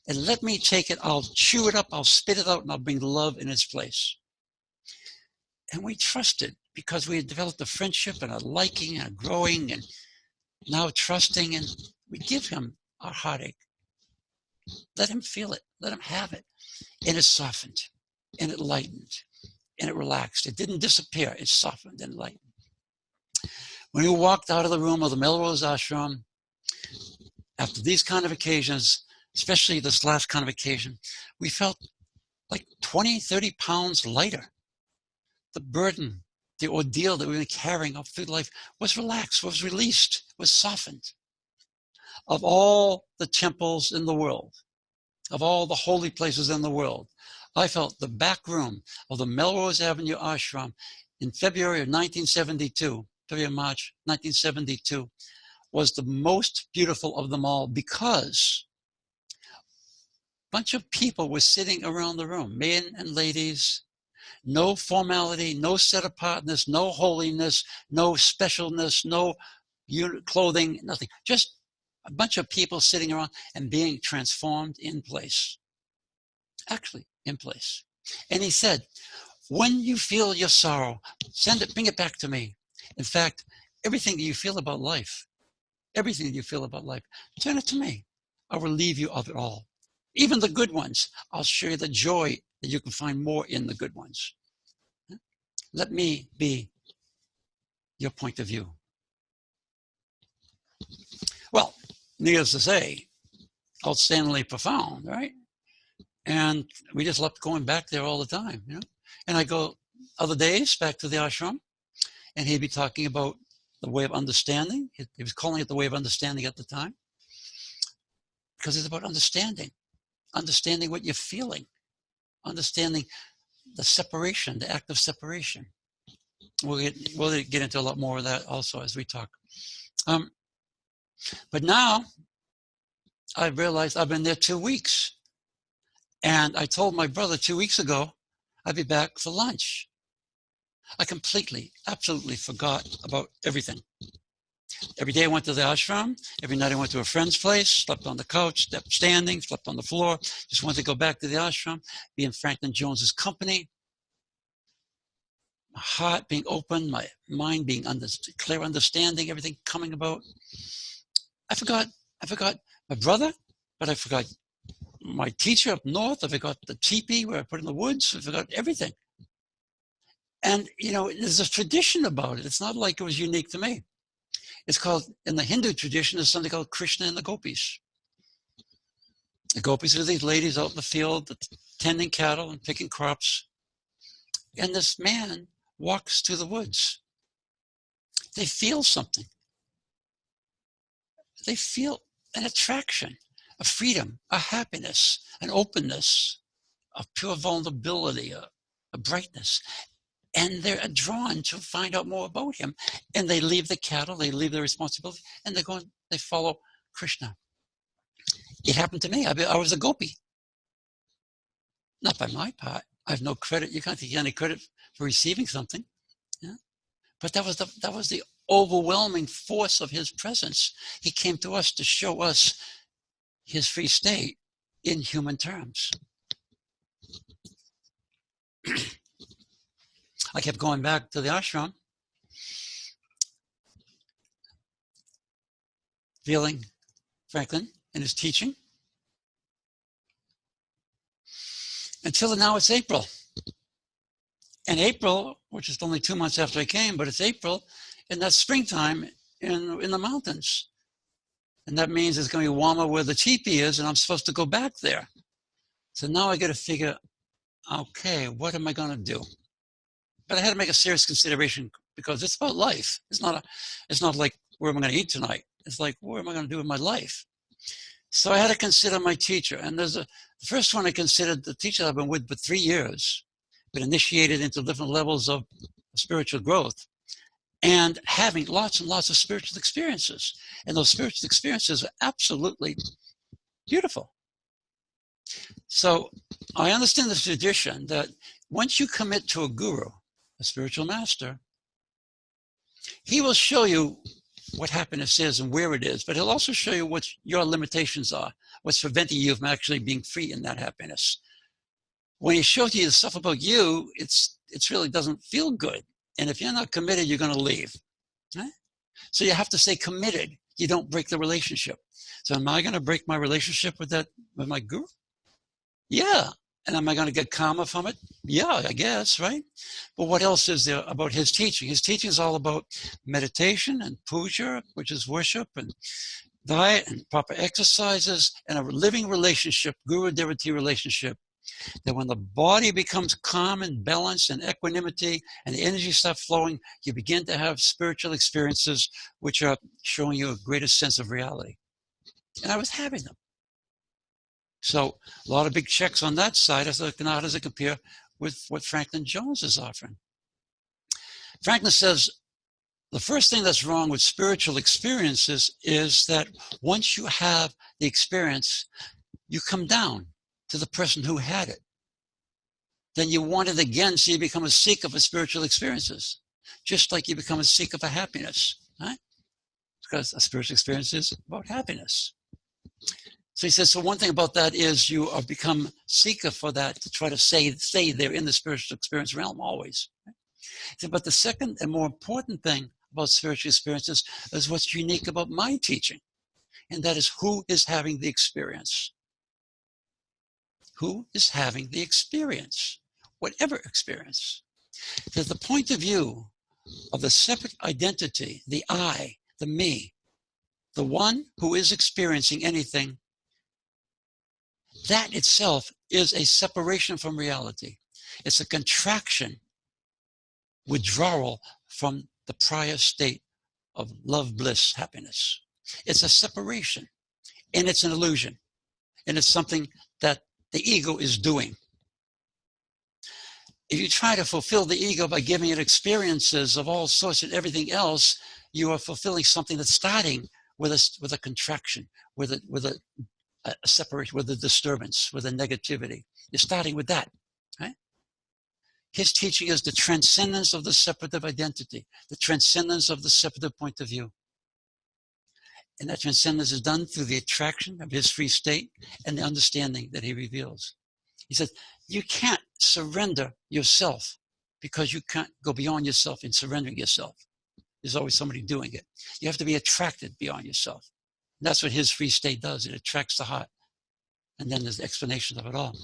And let me take it. I'll chew it up. I'll spit it out and I'll bring love in its place. And we trusted because we had developed a friendship and a liking and a growing and now trusting, and we give him our heartache. Let him feel it. Let him have it. And it softened and it lightened and it relaxed. It didn't disappear. It softened and lightened. When we walked out of the room of the Melrose Ashram, after these kind of occasions, especially this last kind of occasion, we felt like 20, 30 pounds lighter. The burden, the ordeal that we were carrying up through life was relaxed, was released, was softened. Of all the temples in the world, of all the holy places in the world, I felt the back room of the Melrose Avenue Ashram in February of 1972, February, March 1972, was the most beautiful of them all because a bunch of people were sitting around the room, men and ladies, no formality, no set apartness, no holiness, no specialness, no clothing, nothing. Just a bunch of people sitting around and being transformed in place. Actually, in place. And he said, when you feel your sorrow, bring it back to me. In fact, everything that you feel about life, turn it to me. I will relieve you of it all. Even the good ones, I'll show you the joy that you can find more in the good ones. Let me be your point of view. Well, needless to say, outstandingly profound, right? And we just loved going back there all the time, you know. And I go other days back to the ashram, and he'd be talking about the way of understanding. He was calling it the way of understanding at the time, because it's about understanding what you're feeling, understanding the separation, the act of separation. We'll get into a lot more of that also as we talk. But now I realized I've been there 2 weeks. And I told my brother 2 weeks ago I'd be back for lunch. I completely, absolutely forgot about everything. Every day I went to the ashram. Every night I went to a friend's place, slept on the couch, slept standing, slept on the floor. Just wanted to go back to the ashram, be in Franklin Jones's company. My heart being open, my mind being clear understanding, everything coming about. I forgot my brother, but I forgot my teacher up north. I forgot the teepee where I put in the woods. I forgot everything. And, you know, there's a tradition about it. It's not like it was unique to me. It's called, in the Hindu tradition, there's something called Krishna and the Gopis. The Gopis are these ladies out in the field tending cattle and picking crops. And this man walks through the woods. They feel something. They feel an attraction, a freedom, a happiness, an openness, a pure vulnerability, a brightness. And they're drawn to find out more about him. And they leave the cattle, they leave their responsibility, and they follow Krishna. It happened to me. I was a gopi. Not by my part. I have no credit. You can't take any credit for receiving something. Yeah? But that was the overwhelming force of his presence. He came to us to show us his free state in human terms. I kept going back to the ashram, feeling Franklin and his teaching, until now it's April. And April, which is only 2 months after I came, but it's April, and that's springtime in the mountains. And that means it's going to be warmer where the teepee is, and I'm supposed to go back there. So now I got to figure, okay, what am I going to do? But I had to make a serious consideration because it's about life. It's not like, where am I going to eat tonight? It's like, what am I going to do with my life? So I had to consider my teacher. And the first one I considered, the teacher I've been with for 3 years, been initiated into different levels of spiritual growth and having lots and lots of spiritual experiences. And those spiritual experiences are absolutely beautiful. So I understand the tradition that once you commit to a guru, a spiritual master, he will show you what happiness is and where it is, but he'll also show you what your limitations are, what's preventing you from actually being free in that happiness. When he shows you the stuff about you, it really doesn't feel good. And if you're not committed, you're going to leave. Right? So you have to stay committed. You don't break the relationship. So am I going to break my relationship with my guru? Yeah. And am I going to get karma from it? Yeah, I guess, right? But what else is there about his teaching? His teaching is all about meditation and puja, which is worship, and diet and proper exercises, and a living relationship, guru-devotee relationship, that when the body becomes calm and balanced and equanimity and the energy starts flowing, you begin to have spiritual experiences which are showing you a greater sense of reality. And I was having them. So a lot of big checks on that side. I thought, how does it compare with what Franklin Jones is offering? Franklin says, the first thing that's wrong with spiritual experiences is that once you have the experience, you come down to the person who had it. Then you want it again, so you become a seeker for spiritual experiences, just like you become a seeker for happiness, right? Because a spiritual experience is about happiness. So he says, so one thing about that is you are become seeker for that to try to stay there in the spiritual experience realm always. Right? But the second and more important thing about spiritual experiences is what's unique about my teaching, and that is who is having the experience. Who is having the experience? Whatever experience. There's the point of view of the separate identity, the I, the me, the one who is experiencing anything, that itself is a separation from reality. It's a contraction, withdrawal from the prior state of love, bliss, happiness. It's a separation, and it's an illusion, and it's something that the ego is doing. If you try to fulfill the ego by giving it experiences of all sorts and everything else, you are fulfilling something that's starting with a contraction, with a separation, with a disturbance, with a negativity. You're starting with that, right? His teaching is the transcendence of the separative identity, the transcendence of the separative point of view. And that transcendence is done through the attraction of his free state and the understanding that he reveals. He says, you can't surrender yourself because you can't go beyond yourself in surrendering yourself. There's always somebody doing it. You have to be attracted beyond yourself. And that's what his free state does. It attracts the heart. And then there's the explanation of it all.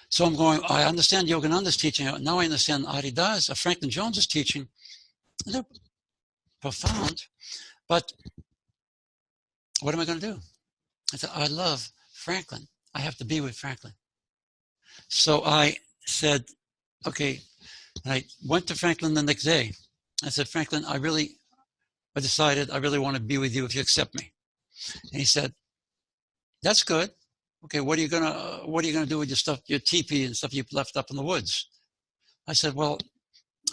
So I'm going, I understand Yogananda's teaching. Now I understand Adi Da's, Franklin Jones's teaching. And they're profound. But what am I going to do? I said, I love Franklin. I have to be with Franklin. So I said, okay. And I went to Franklin the next day. I said, Franklin, I decided I really want to be with you if you accept me. And he said, that's good. Okay, what are you gonna do with your stuff, your teepee and stuff you've left up in the woods? I said, well,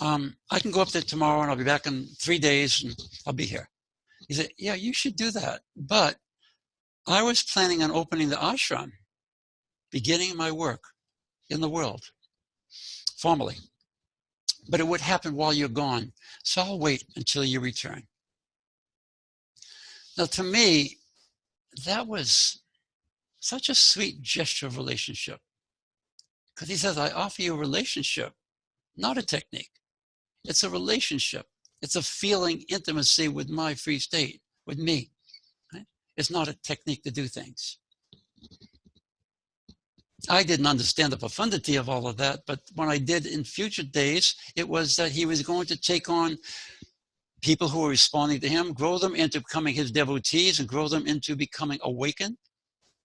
I can go up there tomorrow and I'll be back in 3 days and I'll be here. He said, yeah, you should do that. But I was planning on opening the ashram, beginning my work in the world, formally. But it would happen while you're gone. So I'll wait until you return. Now, to me, that was such a sweet gesture of relationship. Because he says, I offer you a relationship, not a technique. It's a relationship. It's a feeling intimacy with my free state, with me. Right? It's not a technique to do things. I didn't understand the profundity of all of that, but when I did in future days, it was that he was going to take on people who were responding to him, grow them into becoming his devotees, and grow them into becoming awakened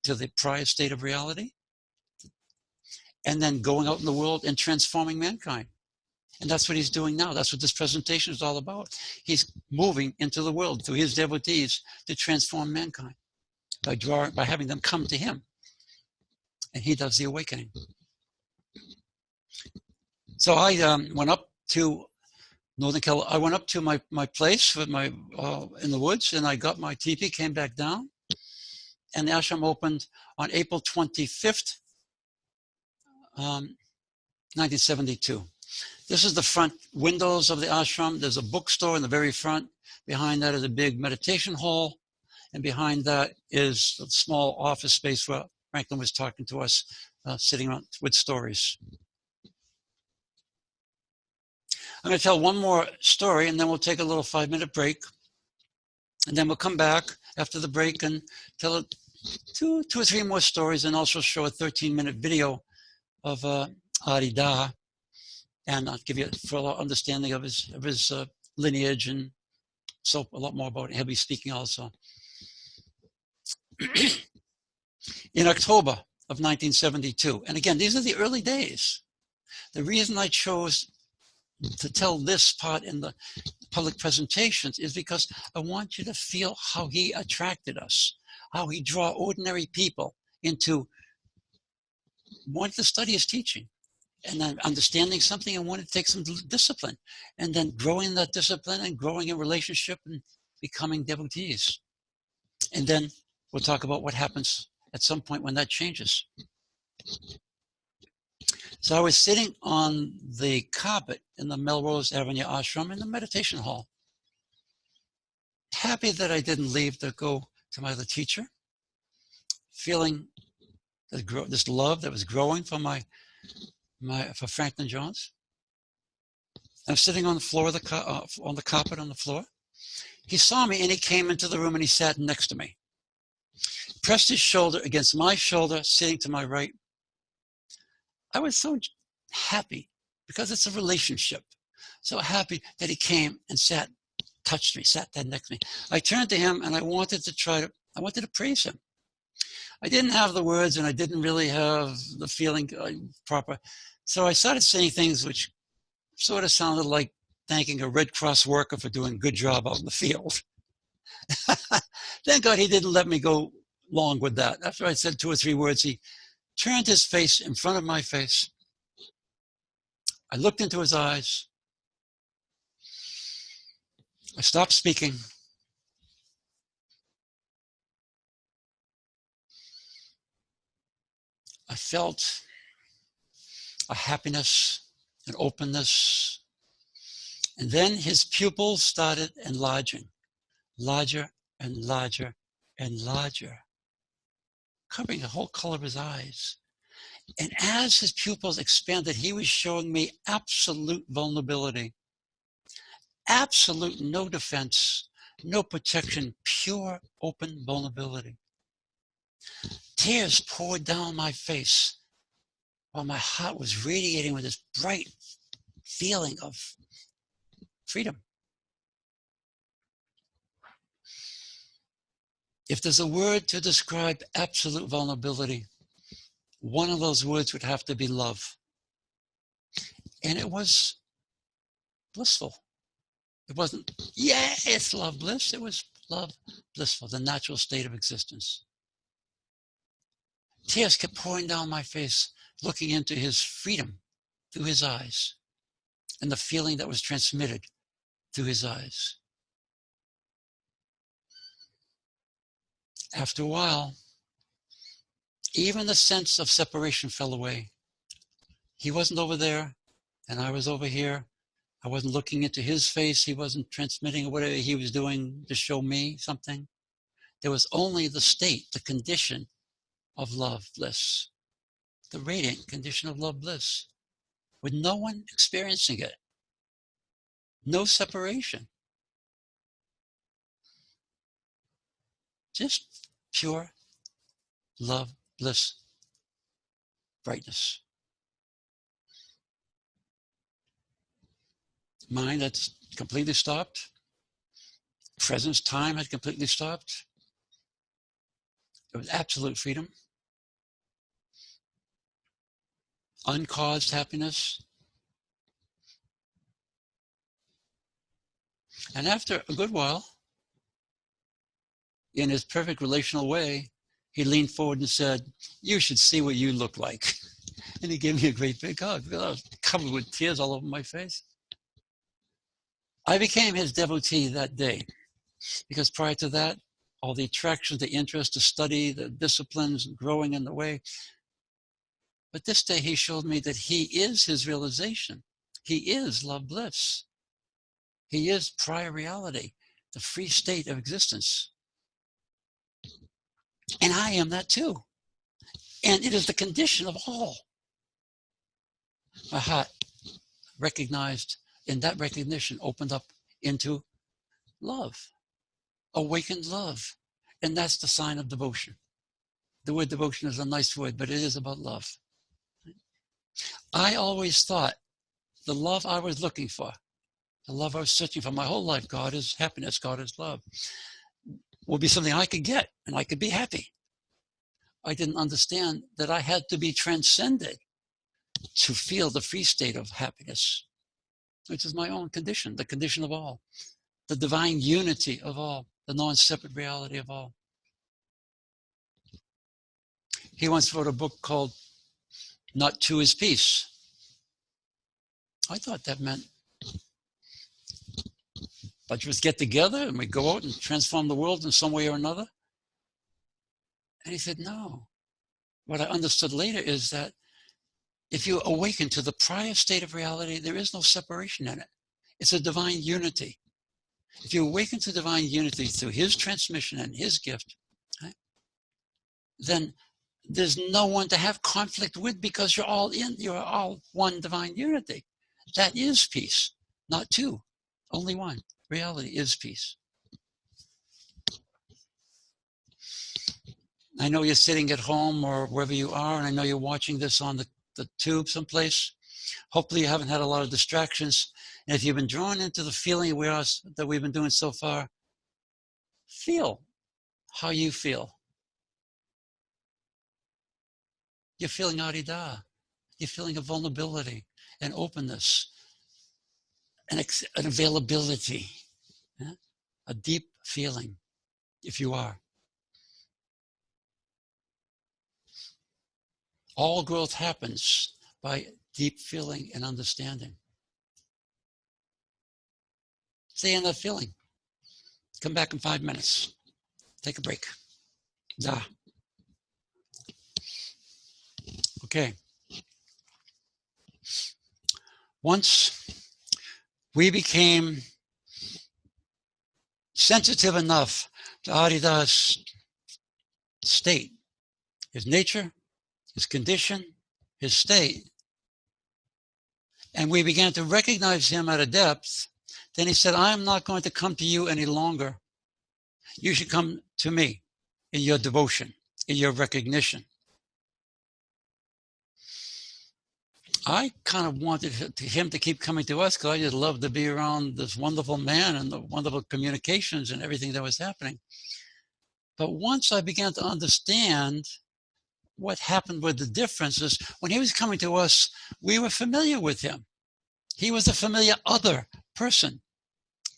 to the prior state of reality, and then going out in the world and transforming mankind. And that's what he's doing now. That's what this presentation is all about. He's moving into the world through his devotees to transform mankind by having them come to him. And he does the awakening. So I went up to Northern California. I went up to my place with my in the woods, and I got my teepee, came back down, and the ashram opened on April 25th, 1972. This is the front windows of the ashram. There's a bookstore in the very front. Behind that is a big meditation hall, and behind that is a small office space where Franklin was talking to us, sitting around with stories. I'm going to tell one more story, and then we'll take a little 5-minute break. And then we'll come back after the break and tell two or three more stories, and also show a 13-minute video of Adi Da, and I'll give you a full understanding of his lineage, and so a lot more about it. He'll be speaking also. In October of 1972, and again, these are the early days. The reason I chose to tell this part in the public presentations is because I want you to feel how he attracted us, how he draw ordinary people into wanting to study his teaching, and then understanding something and wanting to take some discipline, and then growing that discipline and growing a relationship and becoming devotees. And then we'll talk about what happens at some point when that changes. So I was sitting on the carpet in the Melrose Avenue ashram in the meditation hall, happy that I didn't leave to go to my other teacher, feeling this love that was growing for for Franklin Jones. I'm sitting on the floor of on the carpet on the floor. He saw me and he came into the room and he sat next to me, pressed his shoulder against my shoulder, sitting to my right. I was so happy because it's a relationship. So happy that he came and touched me, sat there next to me. I turned to him and I wanted to praise him. I didn't have the words and I didn't really have the feeling proper. So I started saying things which sort of sounded like thanking a Red Cross worker for doing a good job out in the field. Thank God he didn't let me go long with that. After I said 2 or 3 words, he turned his face in front of my face. I looked into his eyes. I stopped speaking. I felt a happiness, an openness. And then his pupils started enlarging, larger and larger and larger, covering the whole color of his eyes. And as his pupils expanded, he was showing me absolute vulnerability, absolute no defense, no protection, pure open vulnerability. Tears poured down my face while my heart was radiating with this bright feeling of freedom. If there's a word to describe absolute vulnerability, one of those words would have to be love. And it was blissful. It wasn't, yeah, it's love bliss. It was love blissful, the natural state of existence. Tears kept pouring down my face, looking into his freedom through his eyes and the feeling that was transmitted through his eyes. After a while, even the sense of separation fell away. He wasn't over there, and I was over here. I wasn't looking into his face. He wasn't transmitting whatever he was doing to show me something. There was only the state, the condition of love bliss, the radiant condition of love bliss, with no one experiencing it. No separation. Just pure love, bliss, brightness. Mind that's completely stopped. Presence, time had completely stopped. It was absolute freedom. Uncaused happiness. And after a good while, in his perfect relational way, he leaned forward and said, "You should see what you look like." And he gave me a great big hug. I was covered with tears all over my face. I became his devotee that day, because prior to that, all the attractions, the interest, the study, the disciplines, growing in the way. But this day he showed me that he is his realization. He is love bliss. He is prior reality, the free state of existence. And I am that too. And it is the condition of all. My heart recognized, in that recognition, opened up into love, awakened love. And that's the sign of devotion. The word devotion is a nice word, but it is about love. I always thought the love I was looking for, the love I was searching for my whole life, God is happiness, God is love, would be something I could get and I could be happy. I didn't understand that I had to be transcended to feel the free state of happiness, which is my own condition, the condition of all, the divine unity of all, the non-separate reality of all. He once wrote a book called Not Two is Peace. I thought that meant bunch of us get together and we go out and transform the world in some way or another. And he said, no. What I understood later is that if you awaken to the prior state of reality, there is no separation in it. It's a divine unity. If you awaken to divine unity through his transmission and his gift, right, then there's no one to have conflict with, because you're all one divine unity. That is peace, not two, only one. Reality is peace. I know you're sitting at home or wherever you are, and I know you're watching this on the tube someplace. Hopefully you haven't had a lot of distractions. And if you've been drawn into the feeling that we've been doing so far, feel how you feel. You're feeling Adi Da. You're feeling a vulnerability, an openness, an availability, yeah? A deep feeling, if you are. All growth happens by deep feeling and understanding. Stay in that feeling. Come back in 5 minutes. Take a break. Da. Okay. Once we became sensitive enough to Adi Da's state, his nature, his condition, his state, and we began to recognize him at a depth, then he said, I am not going to come to you any longer. You should come to me in your devotion, in your recognition. I kind of wanted him to keep coming to us because I just loved to be around this wonderful man and the wonderful communications and everything that was happening. But once I began to understand what happened with the differences, when he was coming to us, we were familiar with him. He was a familiar other person.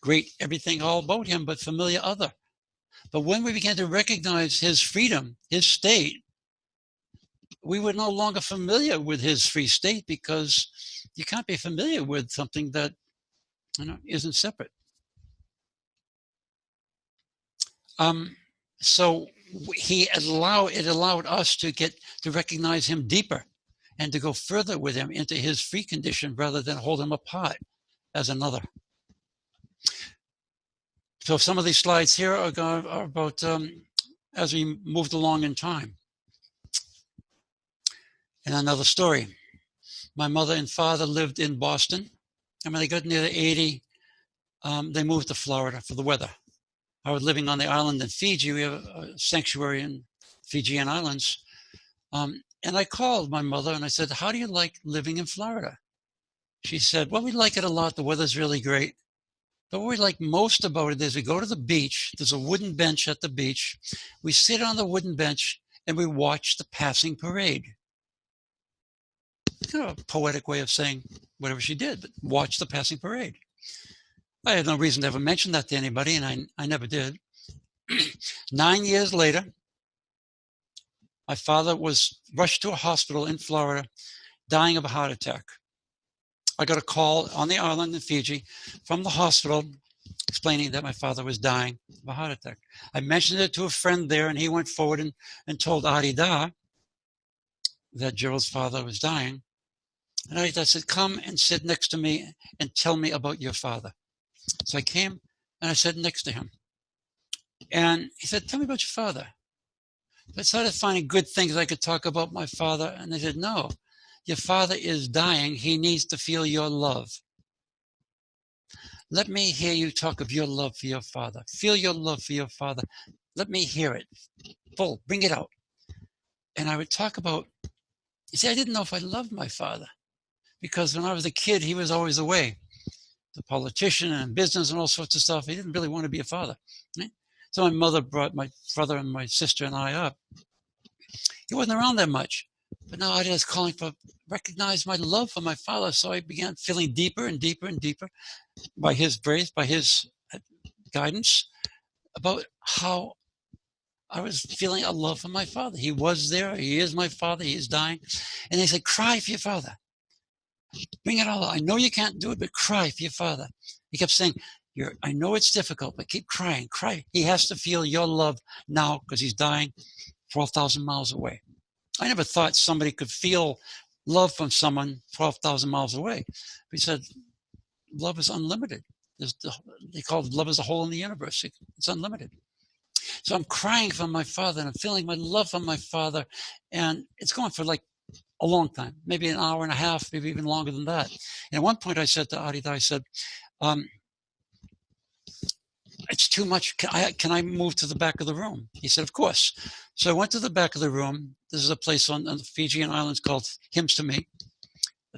Great, everything all about him, but familiar other. But when we began to recognize his freedom, his state, we were no longer familiar with his free state because you can't be familiar with something that isn't separate. So it allowed us to recognize him deeper and to go further with him into his free condition rather than hold him apart as another. So some of these slides here are about as we moved along in time. And another story. My mother and father lived in Boston. And when they got near 80, they moved to Florida for the weather. I was living on the island in Fiji. We have a sanctuary in Fijian Islands. And I called my mother and I said, how do you like living in Florida? She said, well, we like it a lot. The weather's really great. But what we like most about it is we go to the beach. There's a wooden bench at the beach. We sit on the wooden bench and we watch the passing parade. Kind of a poetic way of saying whatever she did, but watch the passing parade. I had no reason to ever mention that to anybody, and I never did. 9 years later, my father was rushed to a hospital in Florida, dying of a heart attack. I got a call on the island in Fiji from the hospital explaining that my father was dying of a heart attack. I mentioned it to a friend there, and he went forward and told Adi Da that Gerald's father was dying. And Adi Da said, come and sit next to me and tell me about your father. So I came and I sat next to him. And he said, tell me about your father. I started finding good things I could talk about my father. And they said, no, your father is dying. He needs to feel your love. Let me hear you talk of your love for your father. Feel your love for your father. Let me hear it. Full, bring it out. And I would talk about, you see, I didn't know if I loved my father. Because when I was a kid, he was always away. The politician and business and all sorts of stuff. He didn't really want to be a father. Right? So my mother brought my brother and my sister and I up. He wasn't around that much. But now I was calling for, recognize my love for my father. So I began feeling deeper and deeper and deeper by his grace, by his guidance, about how I was feeling a love for my father. He was there. He is my father. He is dying. And they said, cry for your father. Bring it all out. I know you can't do it, but cry for your father. He kept saying, I know it's difficult, but keep crying. Cry. He has to feel your love now because he's dying 12,000 miles away. I never thought somebody could feel love from someone 12,000 miles away. He said, love is unlimited. They call it love is a hole in the universe. It's unlimited. So I'm crying for my father and I'm feeling my love for my father. And it's going for like a long time, maybe an hour and a half, maybe even longer than that. And at one point I said to Adi Da, I said, it's too much. Can I move to the back of the room? He said, of course. So I went to the back of the room. This is a place on the Fijian Islands called Hymns to Me,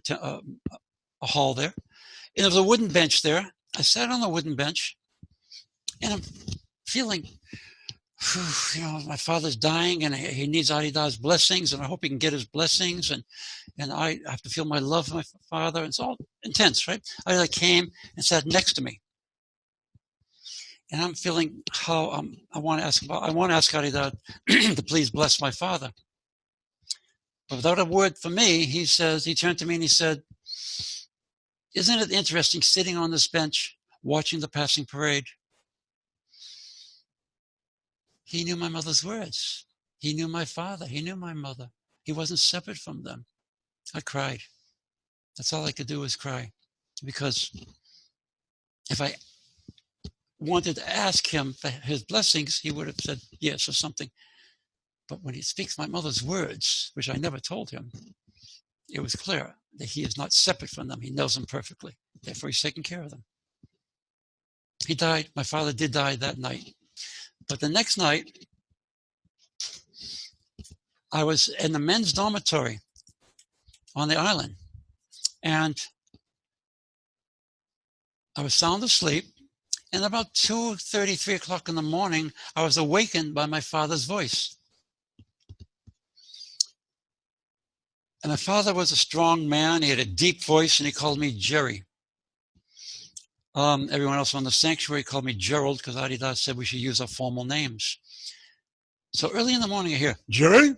a hall there. And there was a wooden bench there. I sat on the wooden bench and I'm feeling my father's dying and he needs Adi Da's blessings, and I hope he can get his blessings, and I have to feel my love for my father. It's all intense, right? Adi Da came and sat next to me, and I'm feeling how I want to ask Adi Da to please bless my father. But without a word for me, he turned to me and he said, "Isn't it interesting sitting on this bench watching the passing parade?" He knew my mother's words. He knew my father. He knew my mother. He wasn't separate from them. I cried. That's all I could do was cry. Because if I wanted to ask him for his blessings, he would have said yes or something. But when he speaks my mother's words, which I never told him, it was clear that he is not separate from them. He knows them perfectly. Therefore, he's taking care of them. He died. My father did die that night. But the next night, I was in the men's dormitory on the island. And I was sound asleep. And about 2:30, 3 o'clock in the morning, I was awakened by my father's voice. And my father was a strong man. He had a deep voice, and he called me Jerry. Everyone else on the sanctuary called me Gerald because Adi Da said we should use our formal names. So early in the morning, I hear, "Jerry?"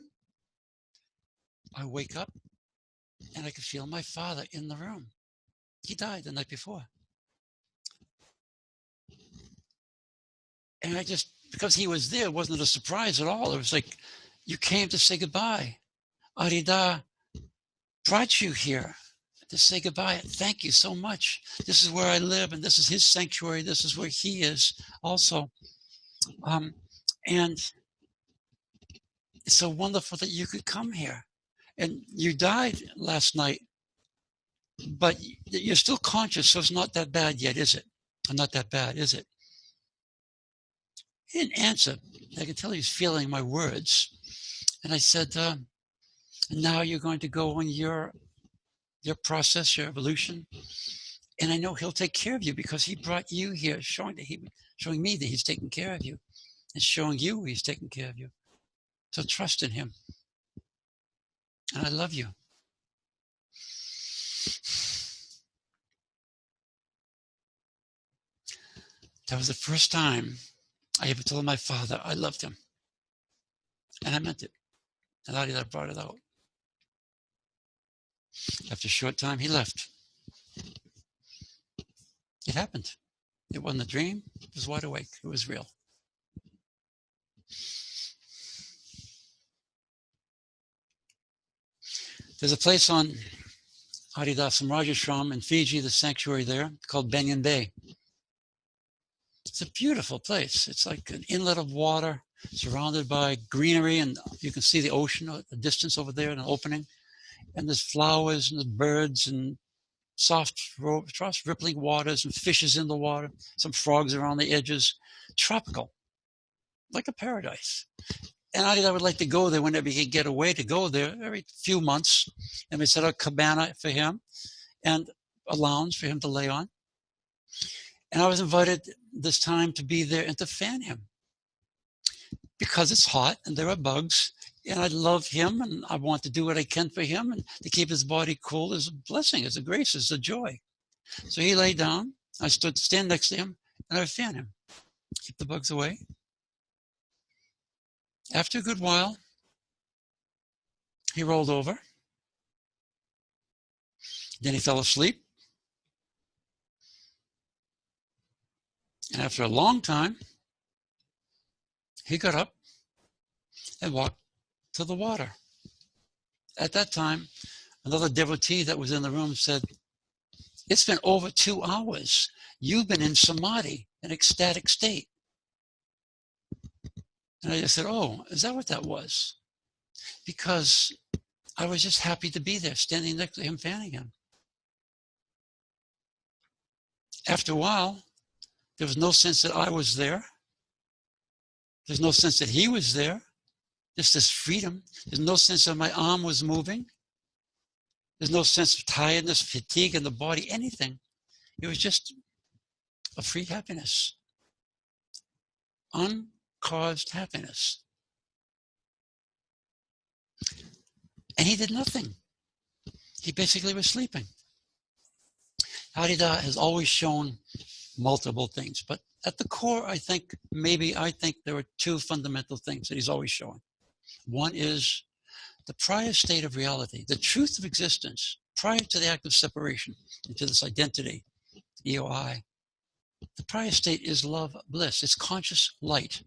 I wake up, and I could feel my father in the room. He died the night before. And because he was there, it wasn't a surprise at all. It was like, "You came to say goodbye. Adi Da brought you here to say goodbye. Thank you so much. This is where I live, and this is his sanctuary. This is where he is also. And it's so wonderful that you could come here. And you died last night, but you're still conscious, so it's not that bad yet, is it? Not that bad, is it?" He didn't answer. I could tell he was feeling my words. And I said, "Now you're going to go on your process, your evolution. And I know he'll take care of you because he brought you here, showing me that he's taking care of you, and showing you he's taking care of you. So trust in him. And I love you." That was the first time I ever told my father I loved him. And I meant it. And Adi Da brought it out. After a short time, he left. It happened. It wasn't a dream. It was wide awake. It was real. There's a place on Adi Da Samraj ashram in Fiji, the sanctuary there, called Banyan Bay. It's a beautiful place. It's like an inlet of water surrounded by greenery, and you can see the ocean at the distance over there in an opening. And there's flowers and there's birds and soft rippling waters and fishes in the water, some frogs around the edges. Tropical, like a paradise. And I would like to go there whenever he could get away, to go there every few months. And we set a cabana for him and a lounge for him to lay on. And I was invited this time to be there and to fan him because it's hot and there are bugs. And I love him, and I want to do what I can for him, and to keep his body cool is a blessing, is a grace, is a joy. So he lay down. I stand next to him, and I would fan him, keep the bugs away. After a good while, he rolled over. Then he fell asleep. And after a long time, he got up and walked to the water. At that time, another devotee that was in the room said, "It's been over 2 hours. You've been in samadhi, an ecstatic state." And I just said, "Oh, is that what that was?" Because I was just happy to be there, standing next to him, fanning him. After a while, there was no sense that I was there. There's no sense that he was there. Just this freedom. There's no sense that my arm was moving. There's no sense of tiredness, fatigue in the body, anything. It was just a free happiness. caused happiness. And he did nothing. He basically was sleeping. Adi Da has always shown multiple things, but at the core, I think there are two fundamental things that he's always showing. One is the prior state of reality, the truth of existence, prior to the act of separation into this identity, EOI. The prior state is love, bliss. It's conscious light,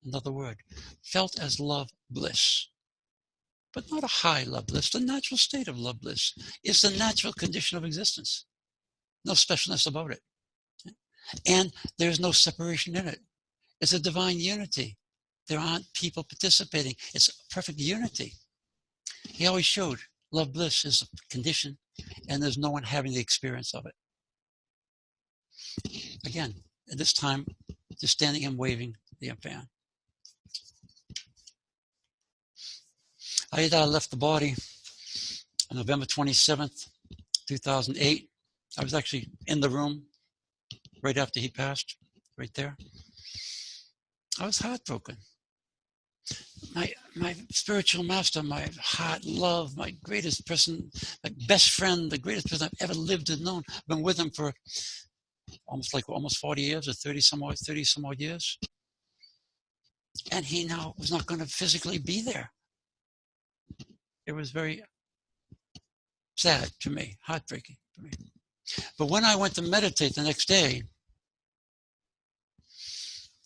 another word, felt as love, bliss. But not a high love bliss. The natural state of love bliss is the natural condition of existence. No specialness about it. And there's no separation in it. It's a divine unity. There aren't people participating. It's perfect unity. He always showed love bliss is a condition, and there's no one having the experience of it. Again, at this time, just standing and waving the fan. Adi Da left the body on November 27th, 2008. I was actually in the room right after he passed, right there. I was heartbroken. My spiritual master, my heart, love, my greatest person, my best friend, the greatest person I've ever lived and known. I've been with him for almost 40 years or 30 some odd years. And he now was not going to physically be there. It was very sad to me, heartbreaking to me. But when I went to meditate the next day,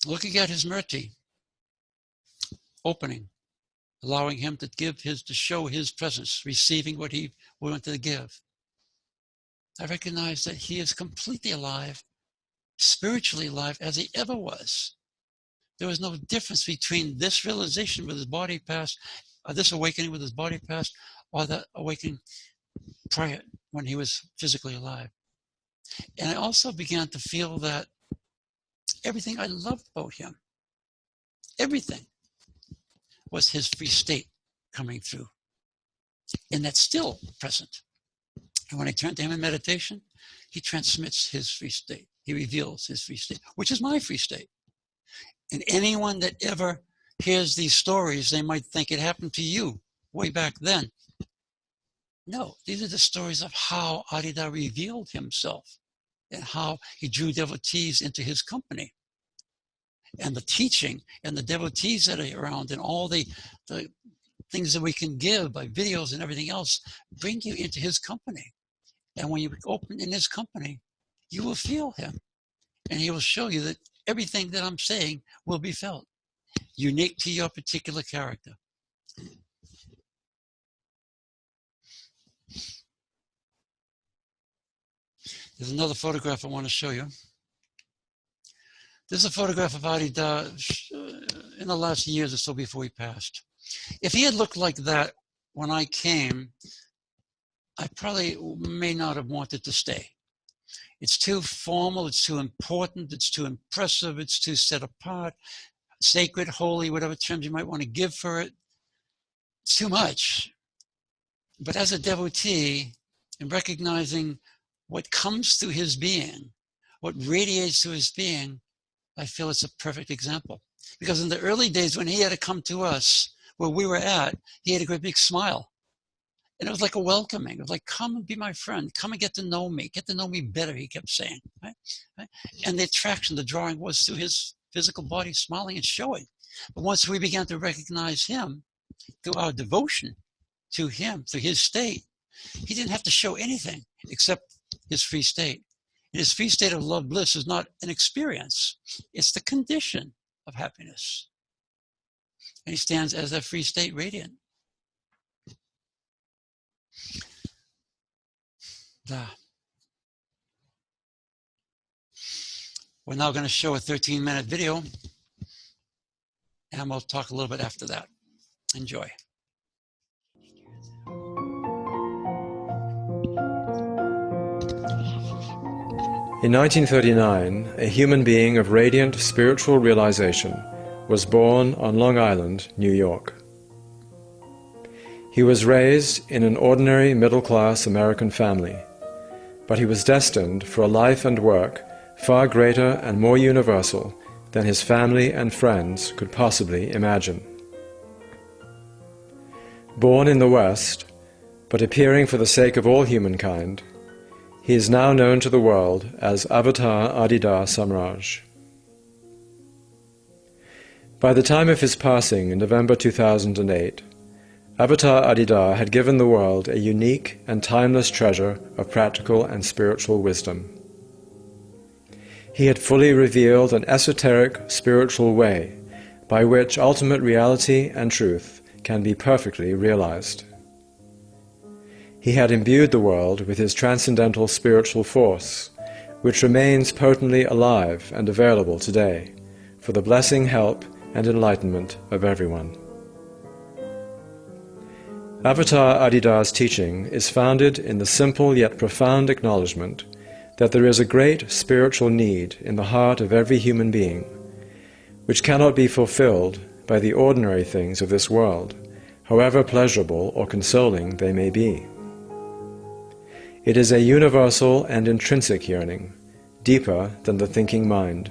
looking at his murti, opening, allowing him to show his presence, receiving what he wanted to give, I recognized that he is completely alive, spiritually alive as he ever was. There was no difference between this realization with his body passed, or this awakening with his body passed, or the awakening prior when he was physically alive. And I also began to feel that everything I loved about him, everything, was his free state coming through. And that's still present. And when I turn to him in meditation, he transmits his free state. He reveals his free state, which is my free state. And anyone that ever hears these stories, they might think it happened to you way back then. No, these are the stories of how Adi Da revealed himself and how he drew devotees into his company. And the teaching and the devotees that are around and all the things that we can give by videos and everything else bring you into his company. And when you open in his company, you will feel him. And he will show you that everything that I'm saying will be felt, unique to your particular character. There's another photograph I want to show you. This is a photograph of Adi Da in the last years or so before he passed. If he had looked like that when I came, I probably may not have wanted to stay. It's too formal, it's too important, it's too impressive, it's too set apart, sacred, holy, whatever terms you might want to give for it. It's too much. But as a devotee, and recognizing what comes through his being, what radiates through his being, I feel it's a perfect example. Because in the early days when he had to come to us, where we were at, he had a great big smile. And it was like a welcoming. It was like, come and be my friend. Come and get to know me better, he kept saying. Right? And the attraction, the drawing was through his physical body smiling and showing. But once we began to recognize him, through our devotion to him, through his state, he didn't have to show anything except his free state. And his free state of love bliss is not an experience. It's the condition of happiness. And he stands as a free state radiant. We're now going to show a 13-minute video, and we'll talk a little bit after that. Enjoy. In 1939, a human being of radiant spiritual realization was born on Long Island, New York. He was raised in an ordinary middle-class American family, but he was destined for a life and work far greater and more universal than his family and friends could possibly imagine. Born in the West, but appearing for the sake of all humankind, he is now known to the world as Avatar Adi Da Samraj. By the time of his passing in November 2008, Avatar Adi Da had given the world a unique and timeless treasure of practical and spiritual wisdom. He had fully revealed an esoteric spiritual way by which ultimate reality and truth can be perfectly realized. He had imbued the world with his transcendental spiritual force, which remains potently alive and available today for the blessing, help, and enlightenment of everyone. Avatar Adi Da's teaching is founded in the simple yet profound acknowledgement that there is a great spiritual need in the heart of every human being, which cannot be fulfilled by the ordinary things of this world, however pleasurable or consoling they may be. It is a universal and intrinsic yearning, deeper than the thinking mind.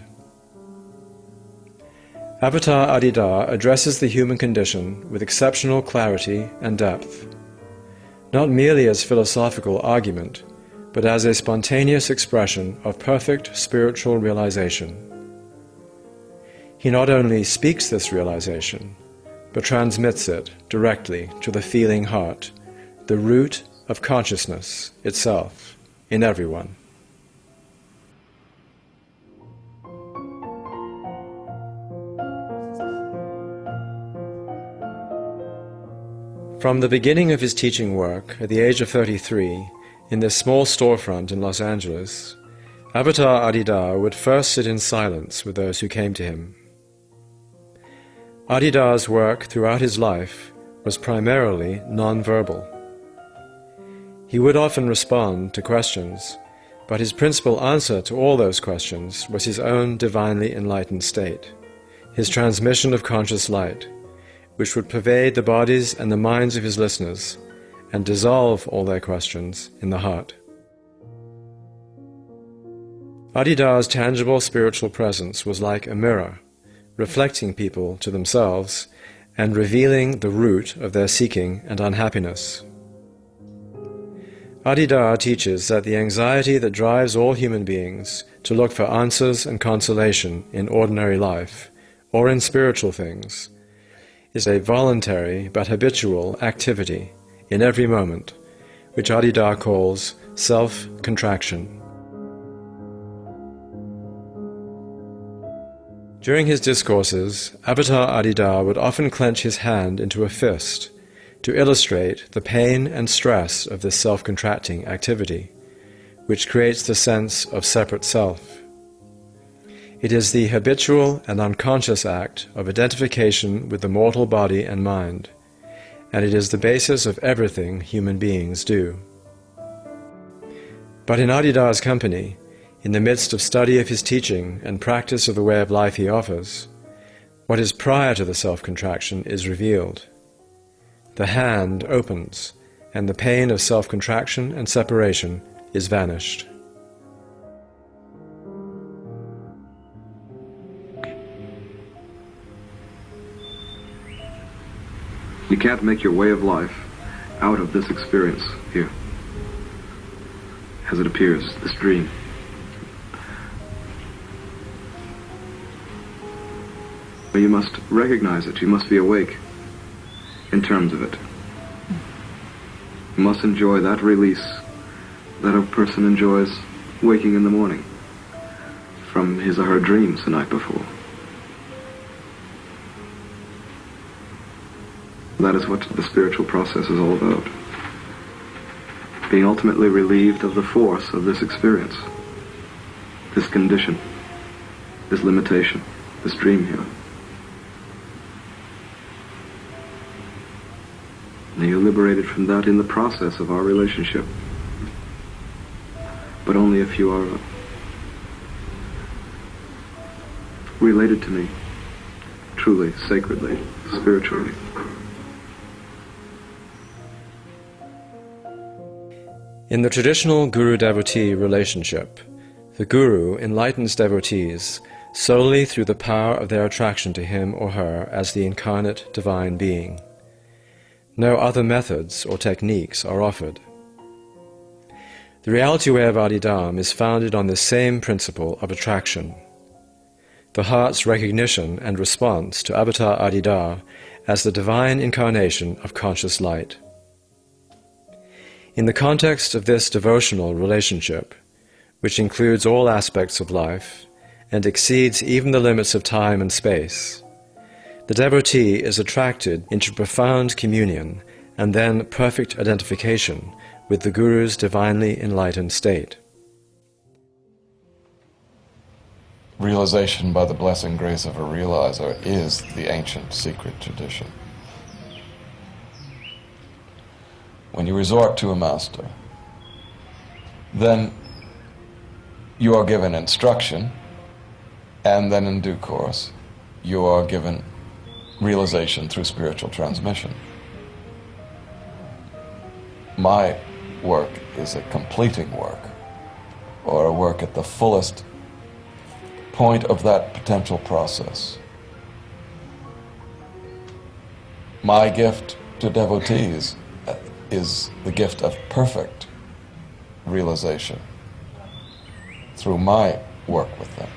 Avatar Adi Da addresses the human condition with exceptional clarity and depth, not merely as philosophical argument, but as a spontaneous expression of perfect spiritual realization. He not only speaks this realization, but transmits it directly to the feeling heart, the root of consciousness itself in everyone. From the beginning of his teaching work, at the age of 33, in this small storefront in Los Angeles, Avatar Adi Da would first sit in silence with those who came to him. Adi Da's work throughout his life was primarily non-verbal. He would often respond to questions, but his principal answer to all those questions was his own divinely enlightened state, his transmission of conscious light, which would pervade the bodies and the minds of his listeners and dissolve all their questions in the heart. Adi Da's tangible spiritual presence was like a mirror, reflecting people to themselves and revealing the root of their seeking and unhappiness. Adi Da teaches that the anxiety that drives all human beings to look for answers and consolation in ordinary life or in spiritual things is a voluntary but habitual activity in every moment, which Adi Da calls self-contraction. During his discourses, Avatar Adi Da would often clench his hand into a fist to illustrate the pain and stress of this self-contracting activity, which creates the sense of separate self. It is the habitual and unconscious act of identification with the mortal body and mind, and it is the basis of everything human beings do. But in Adi Da's company, in the midst of study of his teaching and practice of the way of life he offers, what is prior to the self-contraction is revealed. The hand opens, and the pain of self-contraction and separation is vanished. You can't make your way of life out of this experience here, as it appears, this dream. But you must recognize it, you must be awake in terms of it. You must enjoy that release that a person enjoys waking in the morning from his or her dreams the night before. That is what the spiritual process is all about. Being ultimately relieved of the force of this experience, this condition, this limitation, this dream here. And you're liberated from that in the process of our relationship. But only if you are related to me, truly, sacredly, spiritually. In the traditional guru-devotee relationship, the guru enlightens devotees solely through the power of their attraction to him or her as the incarnate divine being. No other methods or techniques are offered. The reality way of Adi Da is founded on the same principle of attraction, the heart's recognition and response to Avatar Adi Da as the divine incarnation of conscious light. In the context of this devotional relationship, which includes all aspects of life and exceeds even the limits of time and space, the devotee is attracted into profound communion and then perfect identification with the Guru's divinely enlightened state. Realization by the blessing grace of a realizer is the ancient secret tradition. When you resort to a master, then you are given instruction, and then in due course you are given realization through spiritual transmission. My work is a completing work, or a work at the fullest point of that potential process. My gift to devotees is the gift of perfect realization through my work with them.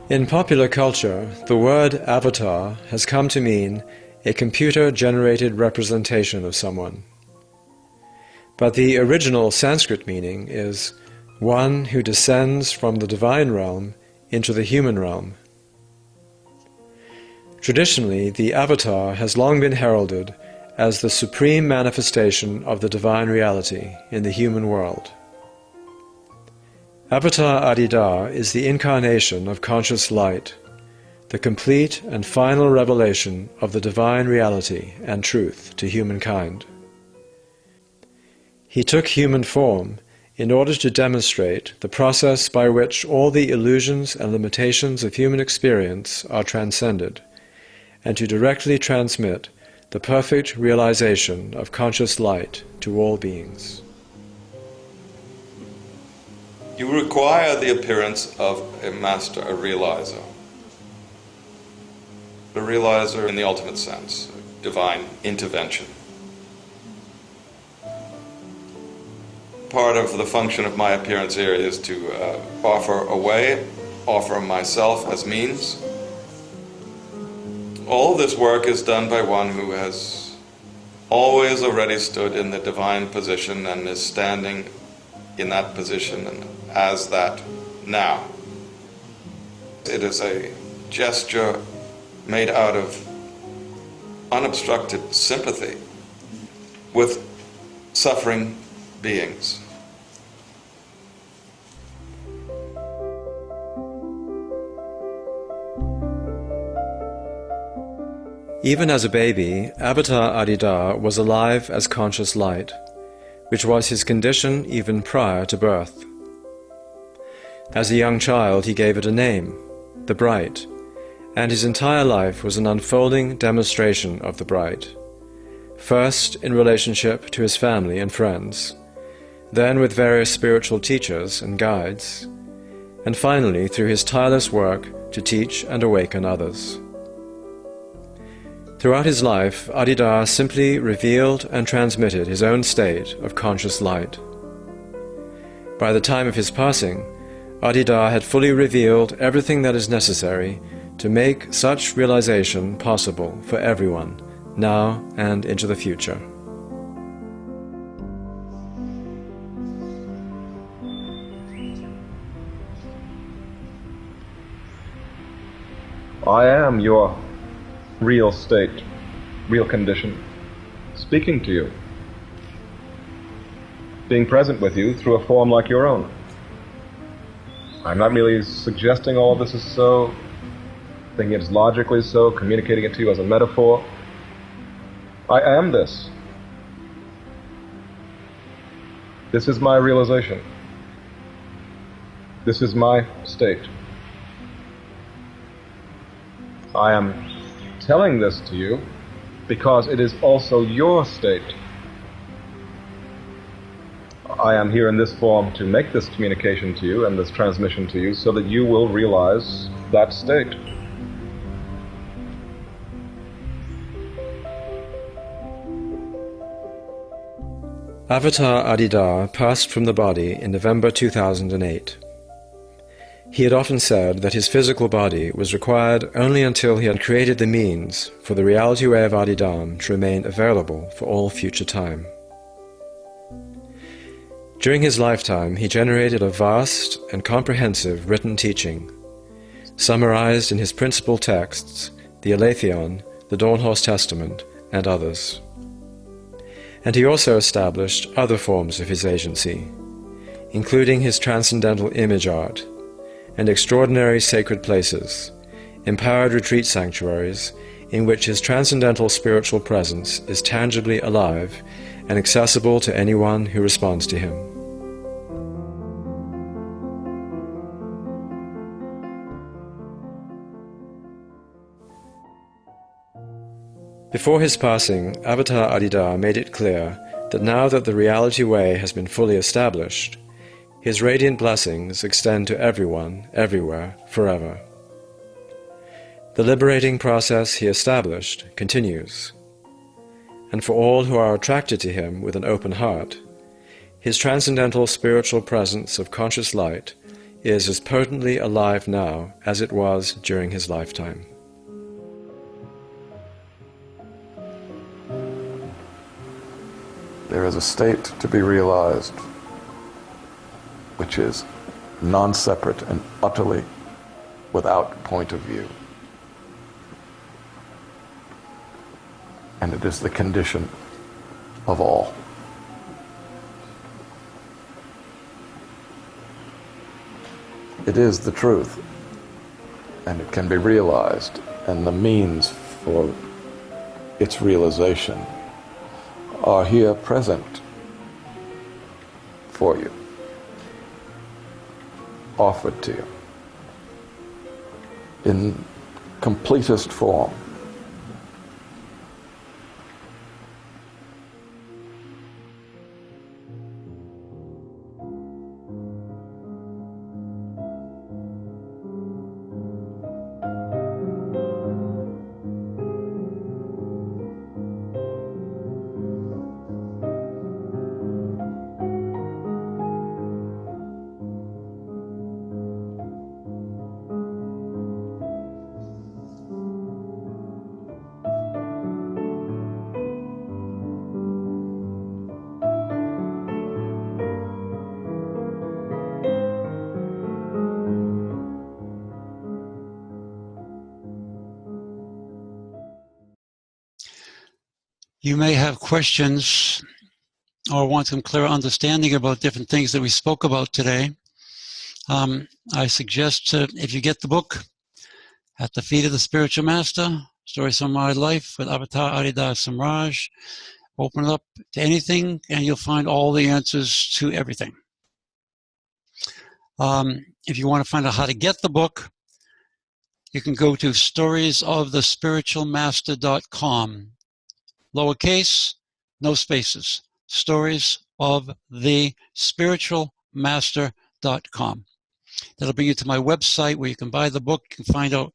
In popular culture, the word avatar has come to mean a computer-generated representation of someone. But the original Sanskrit meaning is one who descends from the divine realm into the human realm. Traditionally, the avatar has long been heralded as the supreme manifestation of the divine reality in the human world. Avatar Adi Da is the incarnation of conscious light, the complete and final revelation of the divine reality and truth to humankind. He took human form in order to demonstrate the process by which all the illusions and limitations of human experience are transcended, and to directly transmit the perfect realization of conscious light to all beings. You require the appearance of a master, a realizer. A realizer in the ultimate sense, divine intervention. Part of the function of my appearance here is to offer a way, offer myself as means. All this work is done by one who has always already stood in the divine position and is standing in that position and as that now. It is a gesture made out of unobstructed sympathy with suffering beings. Even as a baby, Avatar Adi Da was alive as conscious light, which was his condition even prior to birth. As a young child, he gave it a name, the Bright, and his entire life was an unfolding demonstration of the Bright, first in relationship to his family and friends, then with various spiritual teachers and guides, and finally through his tireless work to teach and awaken others. Throughout his life, Adi Da simply revealed and transmitted his own state of conscious light. By the time of his passing, Adi Da had fully revealed everything that is necessary to make such realization possible for everyone, now and into the future. I am your real state, real condition, speaking to you, being present with you through a form like your own. I'm not merely suggesting all this is so, thinking it is logically so, communicating it to you as a metaphor. I am this. This is my realization. This is my state. I am telling this to you because it is also your state. I am here in this form to make this communication to you and this transmission to you so that you will realize that state. Avatar Adi Da passed from the body in November 2008. He had often said that his physical body was required only until he had created the means for the reality way of Adidam to remain available for all future time. During his lifetime, he generated a vast and comprehensive written teaching, summarized in his principal texts, the Aletheon, the Dawn Horse Testament, and others. And he also established other forms of his agency, including his transcendental image art, and extraordinary sacred places, empowered retreat sanctuaries, in which his transcendental spiritual presence is tangibly alive and accessible to anyone who responds to him. Before his passing, Avatar Adi Da made it clear that now that the reality way has been fully established, his radiant blessings extend to everyone, everywhere, forever. The liberating process he established continues, and for all who are attracted to him with an open heart, his transcendental spiritual presence of conscious light is as potently alive now as it was during his lifetime. There is a state to be realized which is non-separate and utterly without point of view. And it is the condition of all. It is the truth, and it can be realized, and the means for its realization are here present for you, offered to you in completest form. You may have questions or want some clearer understanding about different things that we spoke about today. I suggest if you get the book, At the Feet of the Spiritual Master, Stories from My Life with Avatar Adi Da Samraj, open it up to anything and you'll find all the answers to everything. If you want to find out how to get the book, you can go to storiesofthespiritualmaster.com. Lowercase, no spaces. Storiesofthespiritualmaster.com. That'll bring you to my website where you can buy the book. You can find out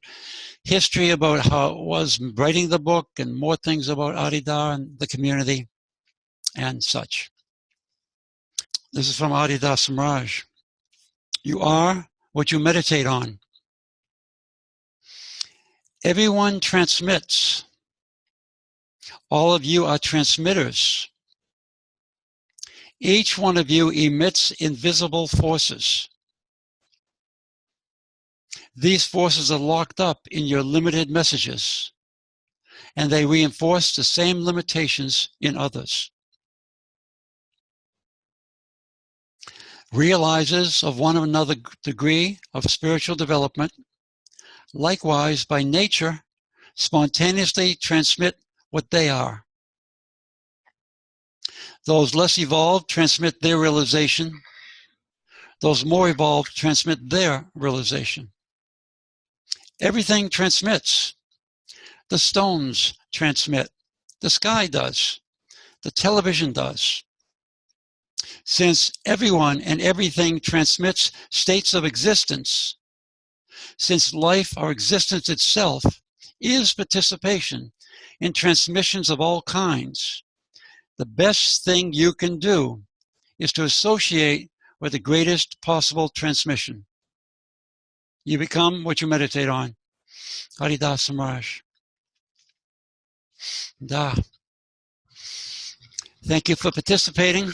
history about how it was writing the book and more things about Adi Da and the community and such. This is from Adi Da Samraj. You are what you meditate on. Everyone transmits. All of you are transmitters. Each one of you emits invisible forces. These forces are locked up in your limited messages, and they reinforce the same limitations in others. Realizers of one or another degree of spiritual development, likewise by nature, spontaneously transmit what they are. Those less evolved transmit their realization. Those more evolved transmit their realization. Everything transmits. The stones transmit. The sky does. The television does. Since everyone and everything transmits states of existence, since life or existence itself is participation in transmissions of all kinds, the best thing you can do is to associate with the greatest possible transmission. You become what you meditate on. Adi Da Samraj. Da. Thank you for participating.